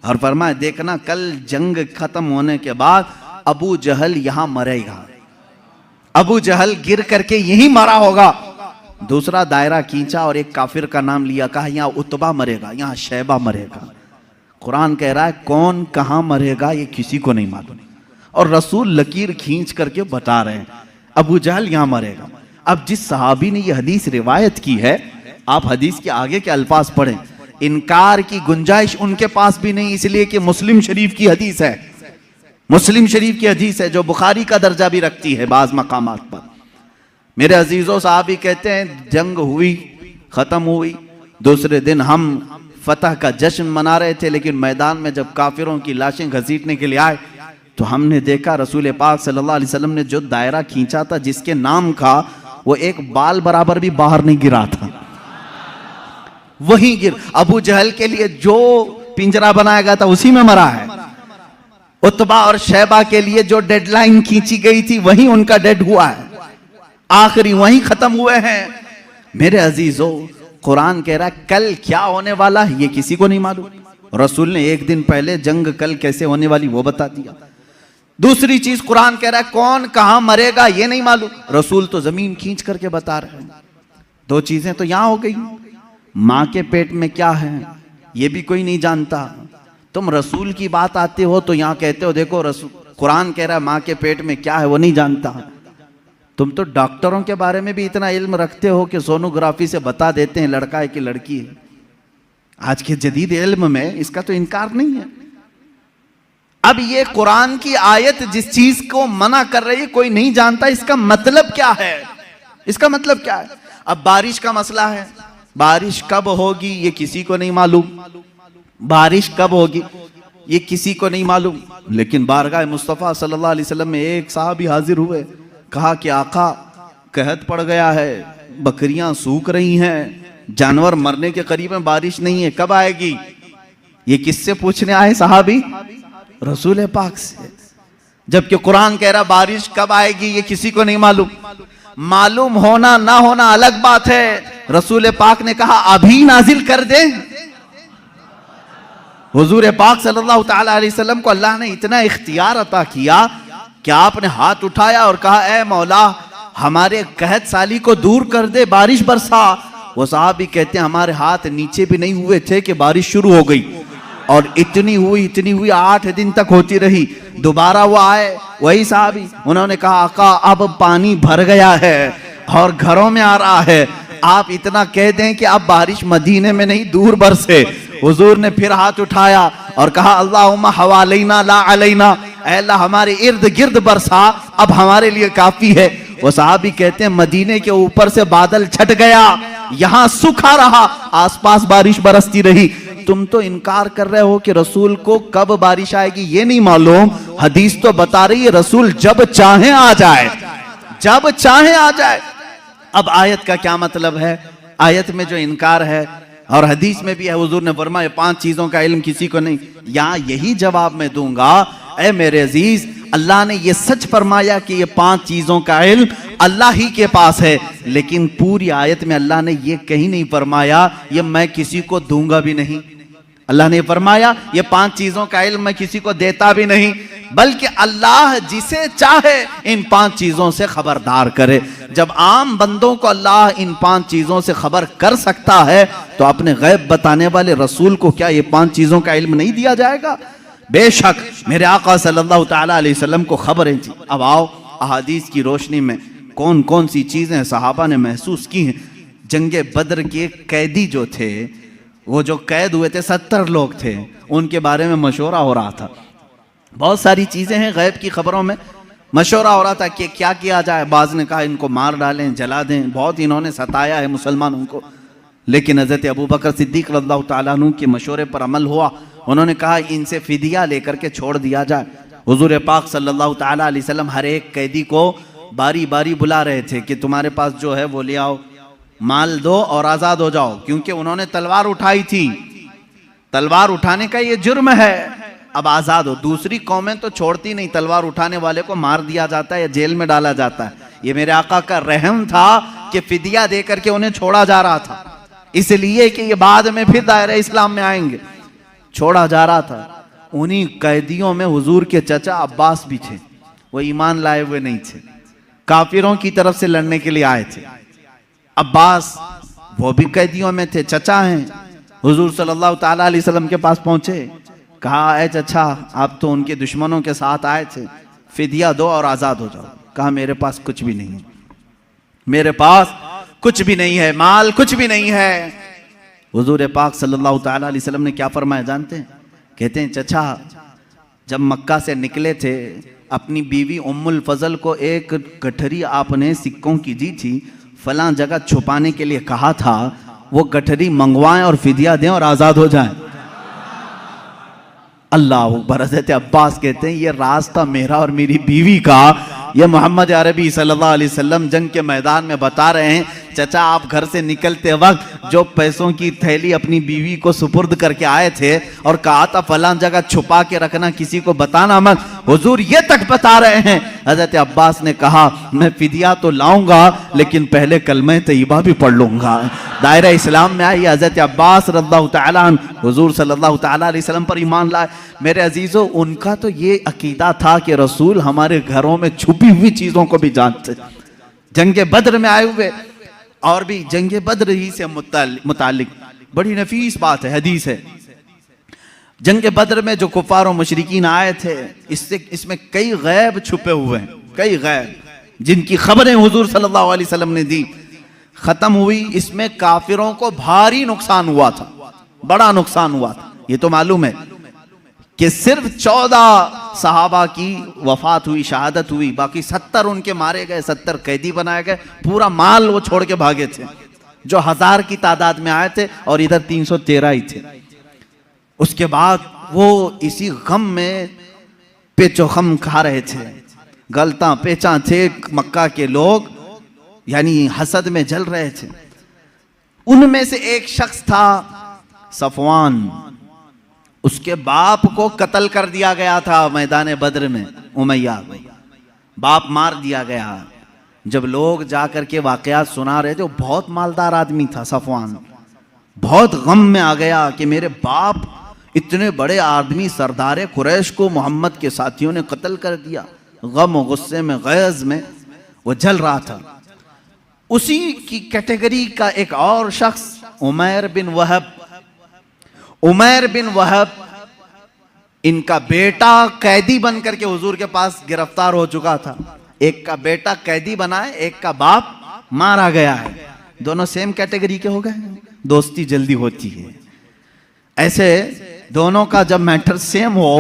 और फरमाया देखना कल जंग खत्म होने के बाद अबू जहल यहां मरेगा, अबू जहल गिर करके यहीं मरा होगा। दूसरा दायरा खींचा और एक काफिर का नाम लिया, कहा यहां उतबा मरेगा, यहां शैबा मरेगा। कुरान कह रहा है कौन कहां मरेगा ये किसी को नहीं मालूम, और रसूल लकीर खींच करके बता रहे हैं अबू जहल यहां मरेगा। अब जिस सहाबी ने ये हदीस रिवायत की है, आप हदीस के आगे के अल्फाज पढ़ें, इनकार की गुंजाइश उनके पास भी नहीं, इसलिए कि मुस्लिम शरीफ की हदीस है, मुस्लिम शरीफ की हदीस है जो बुखारी का दर्जा भी रखती है बाज मकामात पर। मेरे अजीजों साहबी कहते हैं जंग हुई, खत्म हुई, दूसरे दिन हम फतह का जश्न मना रहे थे, लेकिन मैदान में जब काफिरों की लाशें घसीटने के लिए आए तो हमने देखा रसूल पाक सल्लल्लाहु अलैहि वसल्लम ने जो दायरा खींचा था जिसके नाम का, वो एक बाल बराबर भी बाहर नहीं गिरा था, वहीं गिर। अबू जहल के लिए जो पिंजरा बनाया गया था उसी में मरा है। उतबा और शैबा के लिए जो डेडलाइन खींची गई थी वहीं उनका डेड हुआ है, आखिरी वहीं खत्म हुए हैं। मेरे अजीजों, कुरान कह रहा है कल क्या होने वाला है ये किसी को नहीं मालूम। रसूल ने एक दिन पहले जंग कल कैसे होने वाली वो बता दिया। दूसरी चीज कुरान कह रहा है कौन कहां मरेगा ये नहीं मालूम, रसूल तो जमीन खींच करके बता रहे हैं। दो चीजें तो यहां हो गई, मां के पेट में क्या है ये भी कोई नहीं जानता। तुम रसूल की बात आते हो तो यहां कहते हो देखो रसूल, कुरान कह रहा है मां के पेट में क्या है वो नहीं जानता। तुम तो डॉक्टरों के बारे में भी इतना इल्म रखते हो कि सोनोग्राफी से बता देते हैं लड़का है कि लड़की है। आज के जदीद इल्म में इसका तो इनकार नहीं है। अब ये कुरान की आयत जिस चीज को मना कर रही है कोई नहीं जानता, इसका मतलब क्या है, इसका मतलब क्या है। अब बारिश का मसला है, बारिश कब होगी ये किसी को नहीं मालूम, बारिश कब होगी ये किसी को नहीं मालूम। लेकिन बारगाह मुस्तफ़ा सल्लल्लाहु अलैहि वसल्लम में एक साहबी हाजिर हुए, कहा कि आका कहत पड़ गया है, बकरियां सूख रही हैं, जानवर मरने के करीब में, बारिश नहीं है, कब आएगी। ये किससे पूछने आए साहबी? रसूल पाक से। जबकि कुरान कह रहा बारिश कब आएगी ये किसी को नहीं मालूम। मालूम होना ना होना अलग बात है। रसूल पाक ने कहा अभी नाजिल कर दे। हुजूर पाक सल्लल्लाहु ताला अलैहि वसल्लम को अल्लाह ने इतना इख्तियार अता किया कि आपने हाथ उठाया और कहा ए मौला हमारे कहत साली को दूर कर दे, बारिश बरसा। वो साहबी कहते हैं हमारे हाथ नीचे भी नहीं हुए थे कि बारिश शुरू हो गई, और इतनी हुई 8 दिन तक होती रही। दोबारा वो आए वही साहबी, उन्होंने कहा आका अब पानी भर गया है और घरों में आ रहा है, आप इतना कह दें कि अब बारिश मदीने में नहीं दूर बरसे। हुजूर ने फिर हाथ उठाया और कहा अल्लाहुम्मा हवालैना ला अलैना, ऐ अल्लाह हमारे इर्द गिर्द बरसा, अब हमारे लिए काफी है। वो साहबी कहते हैं मदीने के ऊपर से बादल छट गया, यहां सूखा रहा, आसपास बारिश बरसती रही। तुम तो इनकार कर रहे हो कि रसूल को कब बारिश आएगी ये नहीं मालूम। हदीस तो बता रही है रसूल जब चाहे आ जाए, जब चाहे आ जाए। अब आयत का क्या मतलब है? आयत में जो इनकार है और हदीस में भी है, हुजूर ने फरमाया 5 चीजों का इल्म किसी को नहीं। यहां यही जवाब मैं दूंगा, ऐ मेरे अजीज, अल्लाह ने ये सच फरमाया कि ये 5 चीजों का इल्म अल्लाह ही के पास है, लेकिन पूरी आयत में अल्लाह ने ये कहीं नहीं फरमाया ये मैं किसी को दूंगा भी नहीं। अल्लाह ने फरमाया ये 5 चीजों का इल्म मैं किसी को देता भी नहीं, बल्कि अल्लाह जिसे चाहे इन 5 चीजों से खबरदार करे। जब आम बंदों को अल्लाह इन 5 चीजों से खबर कर सकता है तो अपने गैब बताने वाले रसूल को क्या ये 5 चीजों का इल्म नहीं दिया जाएगा? बेशक मेरे आका सल्लल्लाहु ताला अलैहि वसल्लम को खबरें थी। अब आओ अहादीस की रोशनी में कौन कौन सी चीजें सहाबा ने महसूस की हैं। जंगे बद्र के कैदी जो थे, वो जो कैद हुए थे 70 लोग थे, उनके बारे में मशवरा हो रहा था। बहुत सारी चीजें हैं गैब की खबरों में, मशवरा हो रहा था कि क्या किया जाए। बाज ने कहा इनको मार डालें, जला दें, बहुत इन्होंने सताया है मुसलमानों को। लेकिन हजरत अबू बकर सिद्दीक रज़ियल्लाहु ताला अन्हु के मशवरे पर अमल हुआ। उन्होंने कहा इनसे फिदिया लेकर के छोड़ दिया जाए। हुजूर पाक सल्लल्लाहु ताला अलैहि वसल्लम हर एक कैदी को बारी बारी बुला रहे थे कि तुम्हारे पास जो है वो ले आओ, माल दो और आजाद हो जाओ, क्योंकि उन्होंने तलवार उठाई थी, तलवार उठाने का ये जुर्म है, अब आजाद हो। दूसरी कौमें तो छोड़ती नहीं, तलवार उठाने वाले को मार दिया जाता है या जेल में डाला जाता है। ये मेरे आका का रहम था कि फिदिया दे करके उन्हें छोड़ा जा रहा था, इसलिए कि ये बाद में फिर दायरे इस्लाम में आएंगे, छोड़ा जा रहा था। उन्हीं कैदियों में हुजूर के चचा अब्बास भी थे, वो ईमान लाए हुए नहीं थे, काफिरों की तरफ से लड़ने के लिए आए थे। अब्बास वो भी कैदियों में थे, चचा हैं। हुजूर सल्लल्लाहु ताला अलैहि वसल्लम के पास पहुंचे, कहा ऐ चचा आप तो उनके दुश्मनों के साथ आए थे, फिदिया दो और आजाद हो जाओ। कहा मेरे पास कुछ भी नहीं है, मेरे पास कुछ भी नहीं है, माल कुछ भी नहीं है। हुजूर पाक सल्लल्लाहु ताला अलैहि वसल्लम ने क्या फरमाया जानते हैं? कहते हैं चचा जब मक्का से निकले थे अपनी बीवी उम्मुल फजल को एक गठरी आपने सिक्कों की दी थी, फलां जगह छुपाने के लिए कहा था, वो गठरी मंगवाएं और फिदिया दें और आजाद हो जाएं। अल्लाह अकबर। हज़रत अब्बास कहते हैं ये रास्ता मेरा और मेरी बीवी का, ये मोहम्मद अरबी सल्लल्लाहु अलैहि वसल्लम जंग के मैदान में बता रहे हैं, चचा आप घर से निकलते वक्त जो पैसों की थैली अपनी बीवी को सुपुर्द करके आए थे और कहा था फलां जगह छुपा के रखना, किसी को बताना मत, हुजूर ये तक बता रहे हैं। हज़रत अब्बास ने कहा मैं फिदिया तो लाऊंगा लेकिन पहले कलमा तैयबा भी पढ़ लूंगा। दायरा इस्लाम में आई हज़रत अब्बास रज़ियल्लाहु तआला अन्हु हुजूर सल्लल्लाहु तआला अलैहि वसल्लम पर ईमान लाए। मेरे अजीजों उनका तो ये अकीदा था कि रसूल हमारे घरों में छुपी हुई चीजों को भी जानते। जंगे बद्र में आए हुए और भी जंगे बद्र ही से मुतालिक बड़ी नफीस बात है, हदीस है। जंगे बद्र में जो कुफार और मुशरिकीन आए थे, इसमें कई गैब छुपे हुए हैं, कई गैब जिनकी खबरें हुजूर सल्लल्लाहु अलैहि वसल्लम ने दी। खत्म हुई, इसमें काफिरों को भारी नुकसान हुआ था, बड़ा नुकसान हुआ था। ये तो मालूम है कि सिर्फ 14 सहाबा की वफात हुई, शहादत हुई, बाकी 70 उनके मारे गए, 70 कैदी बनाए गए, पूरा माल वो छोड़ के भागे थे, जो 1000 की तादाद में आए थे और इधर 313 ही थे। उसके बाद वो इसी गम में पेचोखम खा रहे थे, गलता पेचा थे, मक्का के लोग यानी हसद में जल रहे थे। उनमें से एक शख्स था सफवान, उसके बाप को कत्ल कर दिया गया था मैदान बद्र में, उमैया बाप मार दिया गया। जब लोग जाकर के वाकयात सुना रहे थे, वो बहुत मालदार आदमी था सफवान, बहुत गम में आ गया कि मेरे बाप इतने बड़े आदमी सरदार कुरैश को मोहम्मद के साथियों ने कत्ल कर दिया। गम और गुस्से में, गैज़ में वो जल रहा था। उसी की कैटेगरी का एक और शख्स उमैर बिन वहब, उमैर बिन वहब इनका बेटा कैदी बन करके हुजूर के पास गिरफ्तार हो चुका था। एक का बेटा कैदी बना है, एक का बाप मारा गया है। दोनों सेम कैटेगरी के हो गए, दोस्ती जल्दी होती है। ऐसे दोनों का जब मैटर सेम हो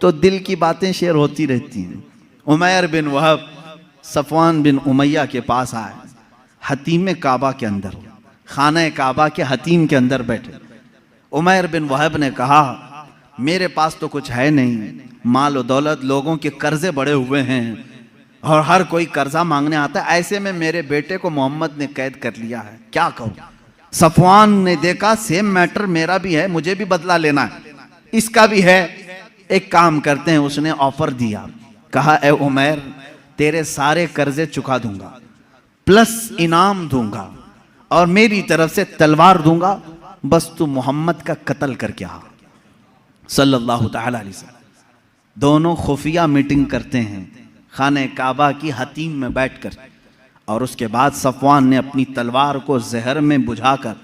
तो दिल की बातें शेयर होती रहती हैं। उमैर बिन वहब सफवान बिन उमैया के पास आए, हतीम काबा के अंदर, खाना काबा के हतीम के अंदर बैठे। उमैर बिन वहब ने कहा मेरे पास तो कुछ है नहीं, माल और दौलत, लोगों के कर्जे बड़े हुए हैं और हर कोई कर्जा मांगने आता है, ऐसे में मेरे बेटे को मोहम्मद ने कैद कर लिया है, क्या कहूँ। सफवान ने देखा सेम मैटर मेरा भी है, मुझे भी बदला लेना है, इसका भी है, एक काम करते हैं। उसने ऑफर दिया, कहा ए उमैर तेरे सारे कर्जे चुका दूंगा, प्लस इनाम दूंगा और मेरी तरफ से तलवार दूंगा, बस तू मोहम्मद का कत्ल करके आ। सल्लल्लाहु ताला अलैहि वसल्लम दोनों खुफिया मीटिंग करते हैं खाने काबा की हतीम में बैठकर, और उसके बाद सफवान ने अपनी तलवार को जहर में बुझाकर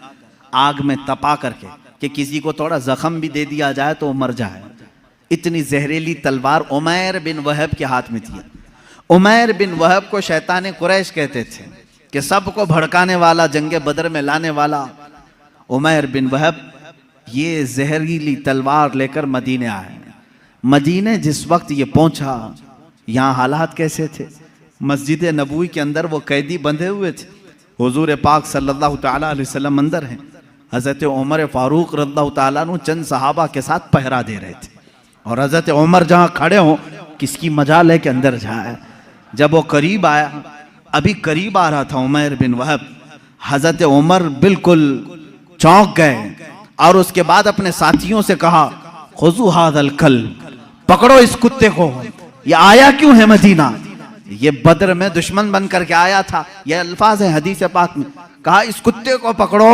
आग में तपा करके कि किसी को थोड़ा जख्म भी दे दिया जाए तो वो मर जाए, इतनी जहरीली तलवार उमैर बिन वहब के हाथ में थी। उमैर बिन वहब को शैतान कुरैश कहते थे कि सबको भड़काने वाला, जंगे बदर में लाने वाला। उमैर बिन वहब ये जहरीली तलवार लेकर मदीने आए। मदीने जिस वक्त ये पहुंचा, यहाँ हालात कैसे थे? मस्जिद नबवी के अंदर वो कैदी बंधे हुए थे, हुजूर पाक सल्लल्लाहु ताला अलैहि वसल्लम अंदर हैं, हज़रत उमर फारूक रज़ियल्लाहु ताला अन्हु चंद सहाबा के साथ पहरा दे रहे थे, और हज़रत उमर जहाँ खड़े हों किसकी मजाल है कि अंदर जाए। जब वो करीब आया, अभी करीब आ रहा था उमैर बिन वहब, हज़रत उमर बिल्कुल चौंक गए और उसके बाद अपने साथियों से कहा खुज़ू हाज़ल कल्ब, पकड़ो इस कुत्ते को, ये आया क्यों है मदीना, ये बद्र में दुश्मन बन करके आया था। ये अल्फाज है हदीस पाक में, कहा इस कुत्ते को पकड़ो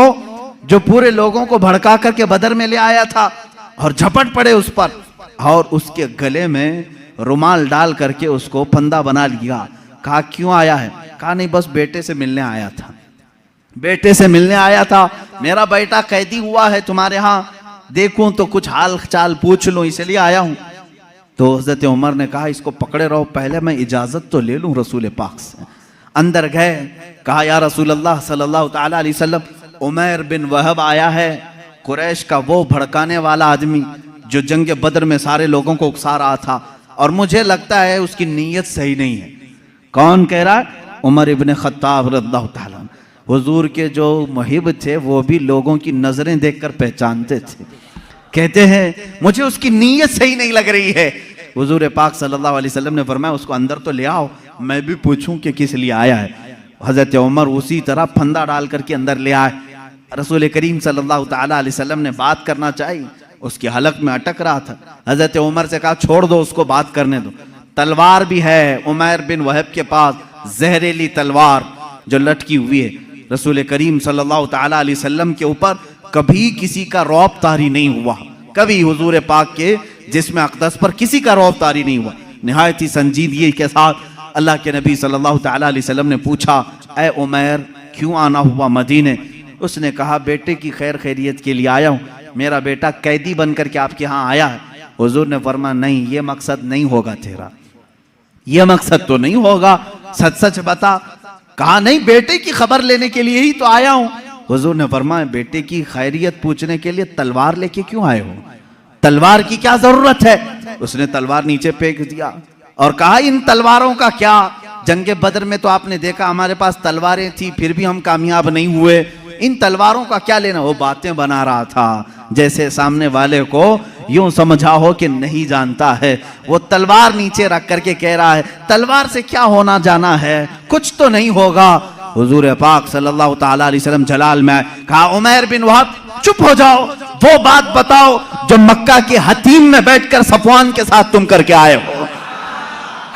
जो पूरे लोगों को भड़का करके बदर में ले आया था, और झपट पड़े उस पर और उसके गले में रुमाल डाल करके उसको फंदा बना लिया। कहा क्यों आया है? कहा नहीं बस बेटे से मिलने आया था, बेटे से मिलने आया था, मेरा बेटा कैदी हुआ है तुम्हारे यहाँ, देखूं तो कुछ हाल चाल पूछ लूं इसलिए आया हूं। तो हजरत उमर ने कहा इसको पकड़े रहो, पहले मैं इजाजत तो ले लूं रसूल पाक से। अंदर गए, कहा या रसूल अल्लाह सल्लल्लाहु ताला अलैहि वसल्लम, उमैर बिन वहब आया है, कुरैश का वो भड़काने वाला आदमी जो जंग बदर में सारे लोगों को उकसा रहा था, और मुझे लगता है उसकी नीयत सही नहीं है। कौन कह रहा? उमर इब्न खत्ताब रज़ियल्लाहु ताला। हुजूर के जो मुहिब थे वो भी लोगों की नजरें देखकर पहचानते थे। कहते हैं मुझे उसकी नीयत सही नहीं लग रही है। हुजूर पाक सल्लल्लाहु अलैहि वसल्लम ने फरमाया उसको अंदर तो ले आओ, मैं भी पूछूं कि किस लिए आया है। हजरत उमर उसी तरह फंदा डाल करके अंदर ले आए। रसूल करीम सल्लल्लाहु ताला अलैहि वसल्लम ने बात करना चाहिए, उसकी हलक में अटक रहा था। हजरत उमर से कहा छोड़ दो उसको, बात करने दो। तलवार भी है उमैर बिन वहब के पास, जहरीली तलवार जो लटकी हुई है। रसूल करीम सल्लल्लाहु ताला अलैहि वसल्लम के ऊपर कभी किसी का रौब तारी नहीं हुआ, कभी हुजूर पाक के जिस्म अक़दस पर किसी का रौब तारी नहीं हुआ। निहायत ही संजीदगी के साथ अल्लाह के नबी सल्लल्लाहु ताला अलैहि वसल्लम ने पूछा, ऐ उमैर क्यों आना हुआ मदीने? उसने कहा बेटे की खैर खैरियत के लिए आया हूँ, मेरा बेटा कैदी बन करके आपके यहाँ आया है। हुजूर ने फरमाया नहीं, ये मकसद नहीं होगा तेरा, ये मकसद तो नहीं होगा, सच सच बता। कहा नहीं, बेटे की खबर लेने के लिए ही तो आया हूँ। हुजूर ने फरमाया बेटे की खैरियत पूछने के लिए तलवार लेके क्यों आए हो? तलवार की क्या जरूरत है? उसने तलवार नीचे फेंक दिया और कहा इन तलवारों का क्या? जंगे बदर में तो आपने देखा हमारे पास तलवारें थी, फिर भी हम कामयाब नहीं हुए, इन तलवारों का क्या लेना? वो बातें बना रहा था जैसे सामने वाले को यूं समझा हो कि नहीं जानता है। वो तलवार नीचे रख करके कह रहा है तलवार से क्या होना जाना है, कुछ तो नहीं होगा। हुजूर पाक सल्लल्लाहु ताला अलैहि वसल्लम जलाल में कहा उमैर बिन वहब चुप हो जाओ, वो बात बताओ जो मक्का के हतीम में बैठकर सफवान के साथ तुम करके आए हो।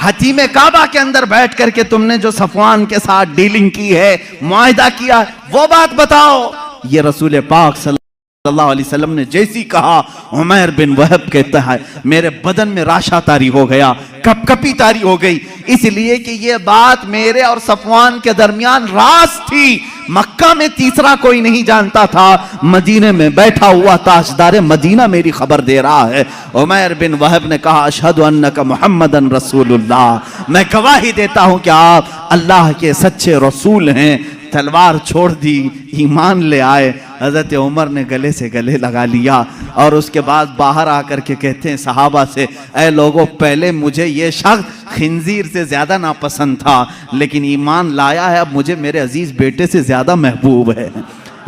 हतीम काबा के अंदर बैठ करके तुमने जो सफवान के साथ डीलिंग की है, मुआहिदा किया, वो बात बताओ। ये रसूल पाक सल्लल्लाहु अलैहि वसल्लम ने जैसी कहा, उमैर बिन वहब कहता है मेरे बदन में राशा तारी हो गया, कपकपी तारी हो गई, इसलिए कि ये बात मेरे और सफवान के दरमियान राज थी। मक्का में तीसरा कोई नहीं जानता था, मदीने में बैठा हुआ ताजदार मदीना मेरी खबर दे रहा है। उमैर बिन वहब ने कहा अशहदु अन्नका मुहम्मदन रसूलुल्लाह, मैं गवाही देता हूं कि आप अल्लाह के सच्चे रसूल हैं। तलवार छोड़ दी, ईमान ले आए। हजरत उमर ने गले से गले लगा लिया और उसके बाद बाहर आकर के कहते हैं सहाबा से, ऐ लोगों पहले मुझे ये शख्स खिंजीर से ज्यादा नापसंद था, लेकिन ईमान लाया है, अब मुझे मेरे अजीज बेटे से ज्यादा महबूब है।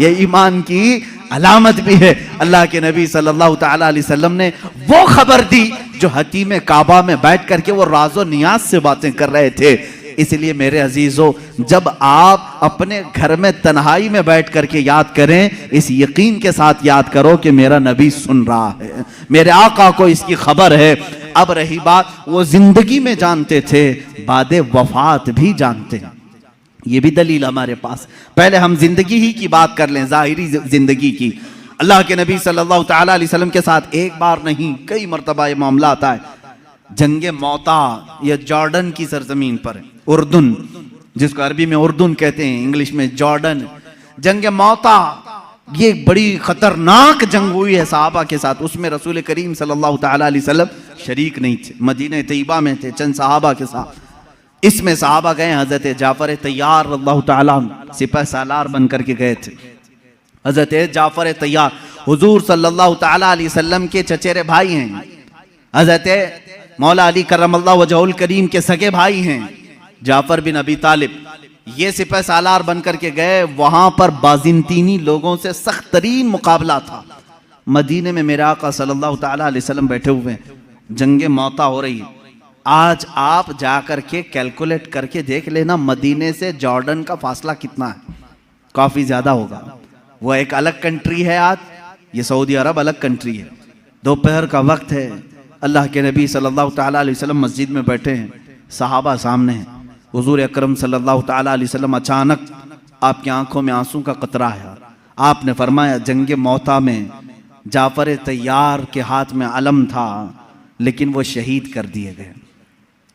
ये ईमान की अलामत भी है। अल्लाह के नबी सल्लल्लाहु ताला अलैहि वसल्लम ने वो खबर दी जो हतीम काबा में बैठ करके वो राजो नियाज से बातें कर रहे थे। इसलिए मेरे अजीजों, जब आप अपने घर में तन्हाई में बैठ करके याद करें, इस यकीन के साथ याद करो कि मेरा नबी सुन रहा है, मेरे आका को इसकी खबर है। अब रही बात, वो जिंदगी में जानते थे, बादे वफात भी जानते हैं। ये भी दलील हमारे पास। पहले हम जिंदगी ही की बात कर लें, जाहिरी जिंदगी की। अल्लाह के नबी सल्लल्लाहु ताला अलैहि वसल्लम के साथ एक बार नहीं कई मरतबा ये मामला आता है। जंगे मौता, यह जॉर्डन की सरजमीन पर है, उर्दुन, जिसको अरबी में उर्दुन कहते हैं, इंग्लिश में जॉर्डन। जंगे मौता ये बड़ी खतरनाक जंग हुई है सहाबा के साथ। उसमें रसूल करीम सल्लल्लाहु ताला अलैहि वसल्लम शरीक नहीं थे, मदीने तैयबा में थे चंद सहाबा के साथ। इसमें सहाबा गए, हजरत जाफर तैयार रज़ियल्लाहु ताला सिपह सालार बन करके गए थे। हजरत जाफर तैयार हुजूर सल्लल्लाहु ताला अलैहि वसल्लम के चचेरे भाई हैं, हजरत मौला अली करमल्लाहु वजहुल करीम के सगे भाई हैं जाफर बिन अबी तालिब। ये सिपह सालार बन करके गए, वहां पर बाजिंतीनी लोगों से सख्त तरीन मुकाबला था। मदीने में मेरे आका सल्लल्लाहु ताला अलैहि वसल्लम बैठे हुए हैं, जंगे मौता हो रही है। आज आप जाकर के कैलकुलेट करके देख लेना मदीने से जॉर्डन का फासला कितना है, काफी ज्यादा होगा। वो एक अलग कंट्री है, आज ये सऊदी अरब अलग कंट्री है। दोपहर का वक्त है, अल्लाह के नबी सल्लल्लाहु ताला अलैहि वसल्लम मस्जिद में बैठे हैं, सहाबा सामने हैं। हुजूर अकरम सल्लल्लाहु ताला अलैहि वसल्लम अचानक आपकी आंखों में आंसू का कतरा है। आपने फरमाया जंग मौता में जाफर तैयार के हाथ में अलम था, लेकिन वो शहीद कर दिए गए,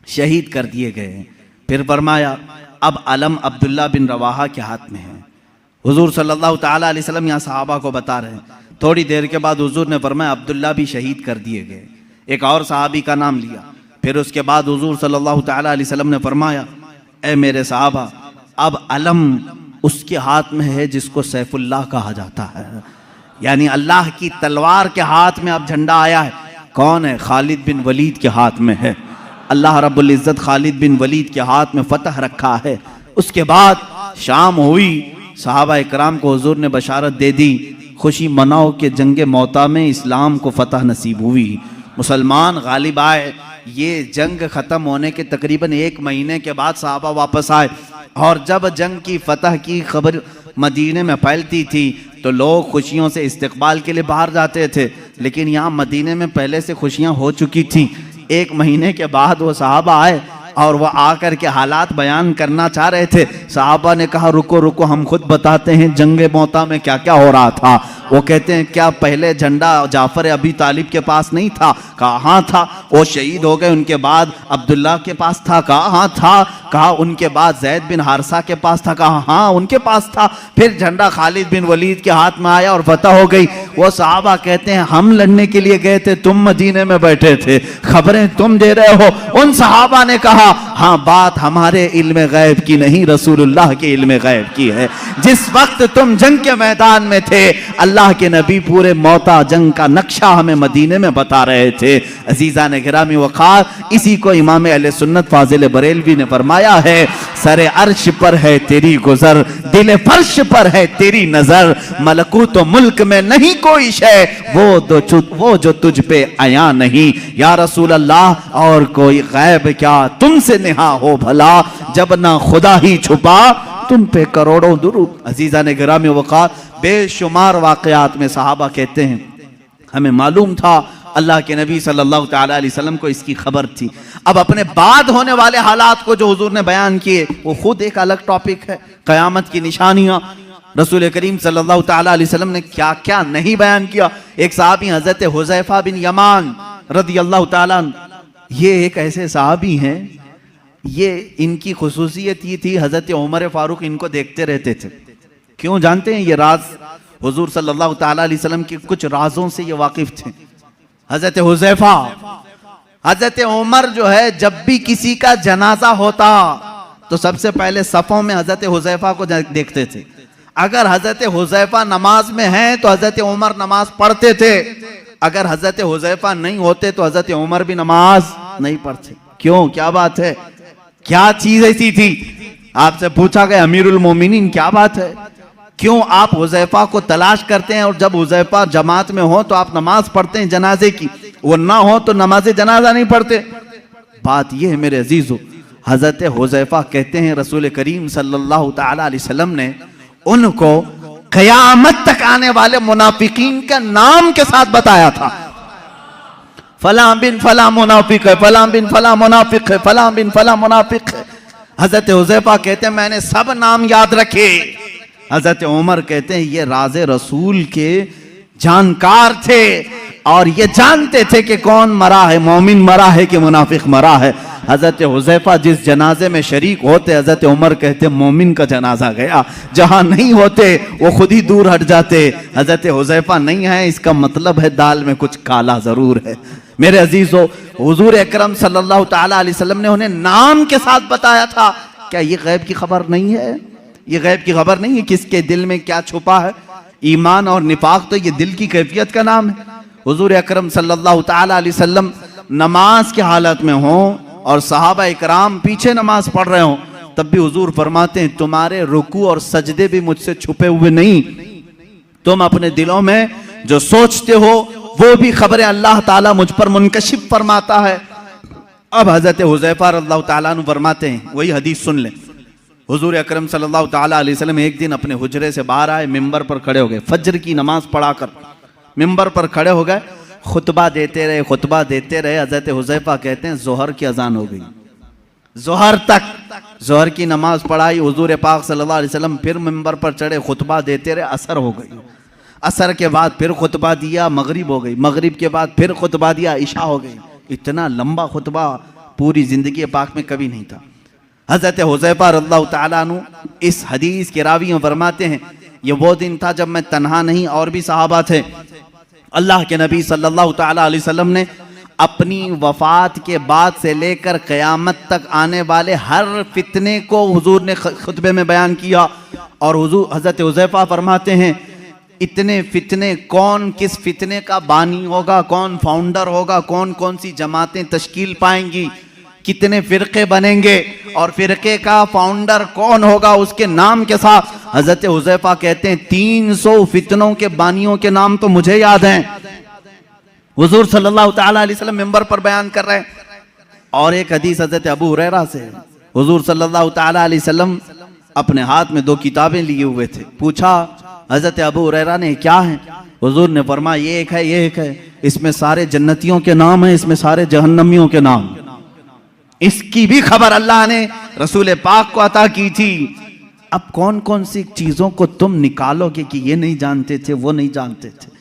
शहीद कर दिए गए। फिर फरमाया अब अलम अब्दुल्ला बिन रवाहा के हाथ में है। हुजूर सल्लल्लाहु ताला अलैहि वसल्लम यहाँ सहाबा को बता रहे हैं। थोड़ी देर के बाद हुजूर ने फरमाया अब्दुल्ला भी शहीद कर दिए गए। एक और सहाबी का नाम लिया। फिर उसके बाद हुजूर सल्लल्लाहु ताला अलैहि वसल्लम ने फरमाया ए मेरे सहाबा, अब अलम उसके हाथ में है जिसको सैफुल्लाह कहा जाता है, यानी अल्लाह की तलवार के हाथ में अब झंडा आया है। कौन है? खालिद बिन वलीद के हाथ में है। अल्लाह रब्बुल इज़्ज़त खालिद बिन वलीद के हाथ में फतह रखा है। उसके बाद शाम हुई, सहाबा इकराम को हुजूर ने बशारत दे दी, खुशी मनाओ कि जंग मौता में इस्लाम को फतह नसीब हुई, मुसलमान गालिब आए। ये जंग ख़त्म होने के तकरीबन 1 महीने के बाद सहाबा वापस आए, और जब जंग की फतह की खबर मदीने में फैलती थी तो लोग खुशियों से इस्तकबाल के लिए बाहर जाते थे, लेकिन यहाँ मदीने में पहले से खुशियाँ हो चुकी थी। 1 महीने के बाद वो सहाबा आए और वह आकर के हालात बयान करना चाह रहे थे। सहाबा ने कहा रुको रुको, हम खुद बताते हैं जंग मौता में क्या क्या हो रहा था। वो कहते हैं क्या पहले झंडा जाफर अबी तालिब के पास नहीं था? कहा हाँ था। वो शहीद हो गए, उनके बाद अब्दुल्ला के पास था? कहा हाँ था। कहा उनके बाद जैद बिन हारसा के पास था? कहा हाँ उनके पास था। फिर झंडा खालिद बिन वलीद के हाथ में आया और फतह हो गई। वो सहाबा कहते हैं हम लड़ने के लिए गए थे, तुम मदीने में बैठे थे, खबरें तुम दे रहे हो। उन सहाबा ने कहा हाँ बात हमारे इल्म गैब की नहीं, रसूलुल्लाह के इल्म गैब की है। जिस वक्त तुम जंग के मैदान में थे, अल्लाह के नबी पूरे मौता जंग का नक्शा हमें मदीने में बता रहे थे। अजीजा ने गिरामी वक़ार, इसी को इमाम अहले सुन्नत फाजिल बरेलवी ने फरमाया है, सरे अर्श पर है तेरी गुजर, दिल फर्श पर है तेरी नजर, मलकूत तो मुल्क में नहीं कोई शय, वो जो तुझ पे आया नहीं। या रसूल अल्लाह और कोई गैब क्या तुमसे नेहा हो भला, जब ना खुदा ही छुपा तुम पे करोड़ों दुरूद। अजीजा ने गिरामी वक़ार, बेशुमार वाक़यात में सहाबा कहते हैं हमें मालूम था अल्लाह के नबी सल्लल्लाहु ताला अलैहि वसल्लम को इसकी खबर थी। अब अपने बाद होने वाले हालात को जो हुजूर ने बयान किए वो खुद एक अलग टॉपिक है, क़यामत की निशानियां। रसूल करीम सल्लल्लाहु ताला अलैहि वसल्लम ने क्या क्या नहीं बयान किया। एक सहाबी हजरत हुज़ैफा बिन यमान रदियल्लाहु ताला, ये एक ऐसे सहाबी हैं, ये इनकी खुसूसियत ये थी हजरत उमर फारूक इनको देखते रहते थे। क्यों जानते हैं? ये राज हुजूर सल्लल्लाहु ताला अलैहि वसल्लम के कुछ राजों से ये वाकिफ थे। हजरत हुज़ैफा, हजरत उमर जो है जब भी किसी का जनाजा होता तो सबसे पहले सफों में हजरत हुज़ैफा को देखते थे। अगर हजरत हुज़ैफा नमाज में हैं तो हजरत उमर नमाज पढ़ते थे, अगर हजरत हुज़ैफा नहीं होते तो हजरत उमर भी नमाज नहीं पढ़ते। क्यों? क्या बात है? क्या चीज ऐसी थी? आपसे पूछा गया अमीरुल मोमिनीन क्या बात है, क्यों आप हुज़ैफा को तलाश करते हैं और जब हुज़ैफा जमात में हो तो आप नमाज पढ़ते हैं जनाजे की, वो ना हो तो नमाज जनाजा नहीं पढ़ते? बात यह है मेरे अजीजों, हजरत हुज़ैफा कहते हैं रसूल करीम सल्लल्लाहु ताला अलैहि वसल्लम ने उनको क़यामत तक आने वाले मुनाफिकीन का नाम के साथ बताया था। फला बिन फला मुनाफिक है, फला बिन फला मुनाफिक है, फला बिन फला मुनाफिक है। हजरत हुज़ैफा कहते हैं मैंने सब नाम याद रखे। हजरत उमर कहते हैं ये राज़े रसूल के जानकार थे और ये जानते थे कि कौन मरा है, मोमिन मरा है कि मुनाफिक मरा है। हजरत हुज़ैफा जिस जनाजे में शरीक होते हजरत उमर कहते मोमिन का जनाजा गया, जहां नहीं होते वो खुद ही दूर हट जाते। हजरत हुज़ैफा नहीं है इसका मतलब है दाल में कुछ काला जरूर है। मेरे अजीजों, हुजूर अकरम सल्लल्लाहु ताला अलैहि वसल्लम ने उन्हें नाम के साथ बताया था। क्या ये गैब की खबर नहीं है? ये गैब की खबर नहीं है किसके दिल में क्या छुपा है? ईमान और निफाक तो ये दिल की कैफियत का नाम है। हुजूर अकरम सल्लल्लाहु ताला अलैहि वसल्लम नमाज की हालत में हो और सहाबा इकराम पीछे नमाज पढ़ रहे हो, तब भी हुजूर फरमाते हैं तुम्हारे रुकू और सजदे भी मुझसे छुपे हुए नहीं, तुम अपने दिलों में जो सोचते हो वो भी खबरें अल्लाह ताला मुझ पर मुनकशिफ फरमाता है। अब हजरत हुज़ैफा रज़ियल्लाहु ताला अन्हु फरमाते हैं, वही हदीस सुन लें। हुजूर अकरम सल्लल्लाहु ताला अलैहि वसल्लम एक दिन अपने हुजरे से बाहर आए, मिंबर पर खड़े हो गए, फज्र की नमाज पढ़ाकर मिंबर पर खड़े हो गए, खुतबा देते रहे, खुतबा देते रहे। हजरत हुज़ैफा कहते हैं जोहर की अजान हो गई। जोहर तक, जोहर की नमाज पढ़ाई, हुजूर पाक सल्लल्लाहु अलैहि वसल्लम फिर मिंबर पर चढ़े, खुतबा देते रहे, असर हो गई, असर के बाद फिर खुतबा दिया, मगरिब हो गई, मगरिब के बाद फिर खुतबा दिया, इशा हो गई। इतना लंबा खुतबा पूरी जिंदगी पाक में कभी नहीं था। हजरत हुज़ैफा रज़ियल्लाहु ताला अन्हु इस हदीस के रावी फरमाते हैं, ये वो दिन था जब मैं तन्हा नहीं और भी सहाबा थे, अल्लाह के नबी सल्लल्लाहु ताला अलैहि वसल्लम ने अपनी वफात के बाद से लेकर क़यामत तक आने वाले हर फितने को हुजूर ने खुतबे में बयान किया। और हुजूर हजरत हुज़ैफा फरमाते हैं, इतने फितने, कौन किस फितने का बानी होगा, कौन फाउंडर होगा, कौन कौन सी जमातें तश्कील पाएंगी, कितने फिरके बनेंगे और फिरके का फाउंडर कौन होगा, उसके नाम के साथ हजरत हुज़ैफा कहते हैं 300 फितनों के बानियों के नाम तो मुझे याद हैं। हुजूर सल्लल्लाहु ताला अलैहि वसल्लम मिंबर पर बयान कर रहे हैं। और एक हदीस हजरत अबू हुरैरा से, हुजूर सल्लल्लाहु ताला अलैहि वसल्लम अपने हाथ में 2 किताबें लिए हुए थे। पूछा हजरत अबू हुरैरा ने, क्या है? हुजूर ने फरमाया, ये एक है, ये एक है, इसमें सारे जन्नतियों के नाम है, इसमें सारे जहन्नमियों के नाम। इसकी भी खबर अल्लाह ने रसूल पाक को अता की थी। अब कौन कौन सी चीजों को तुम निकालोगे कि ये नहीं जानते थे, वो नहीं जानते थे,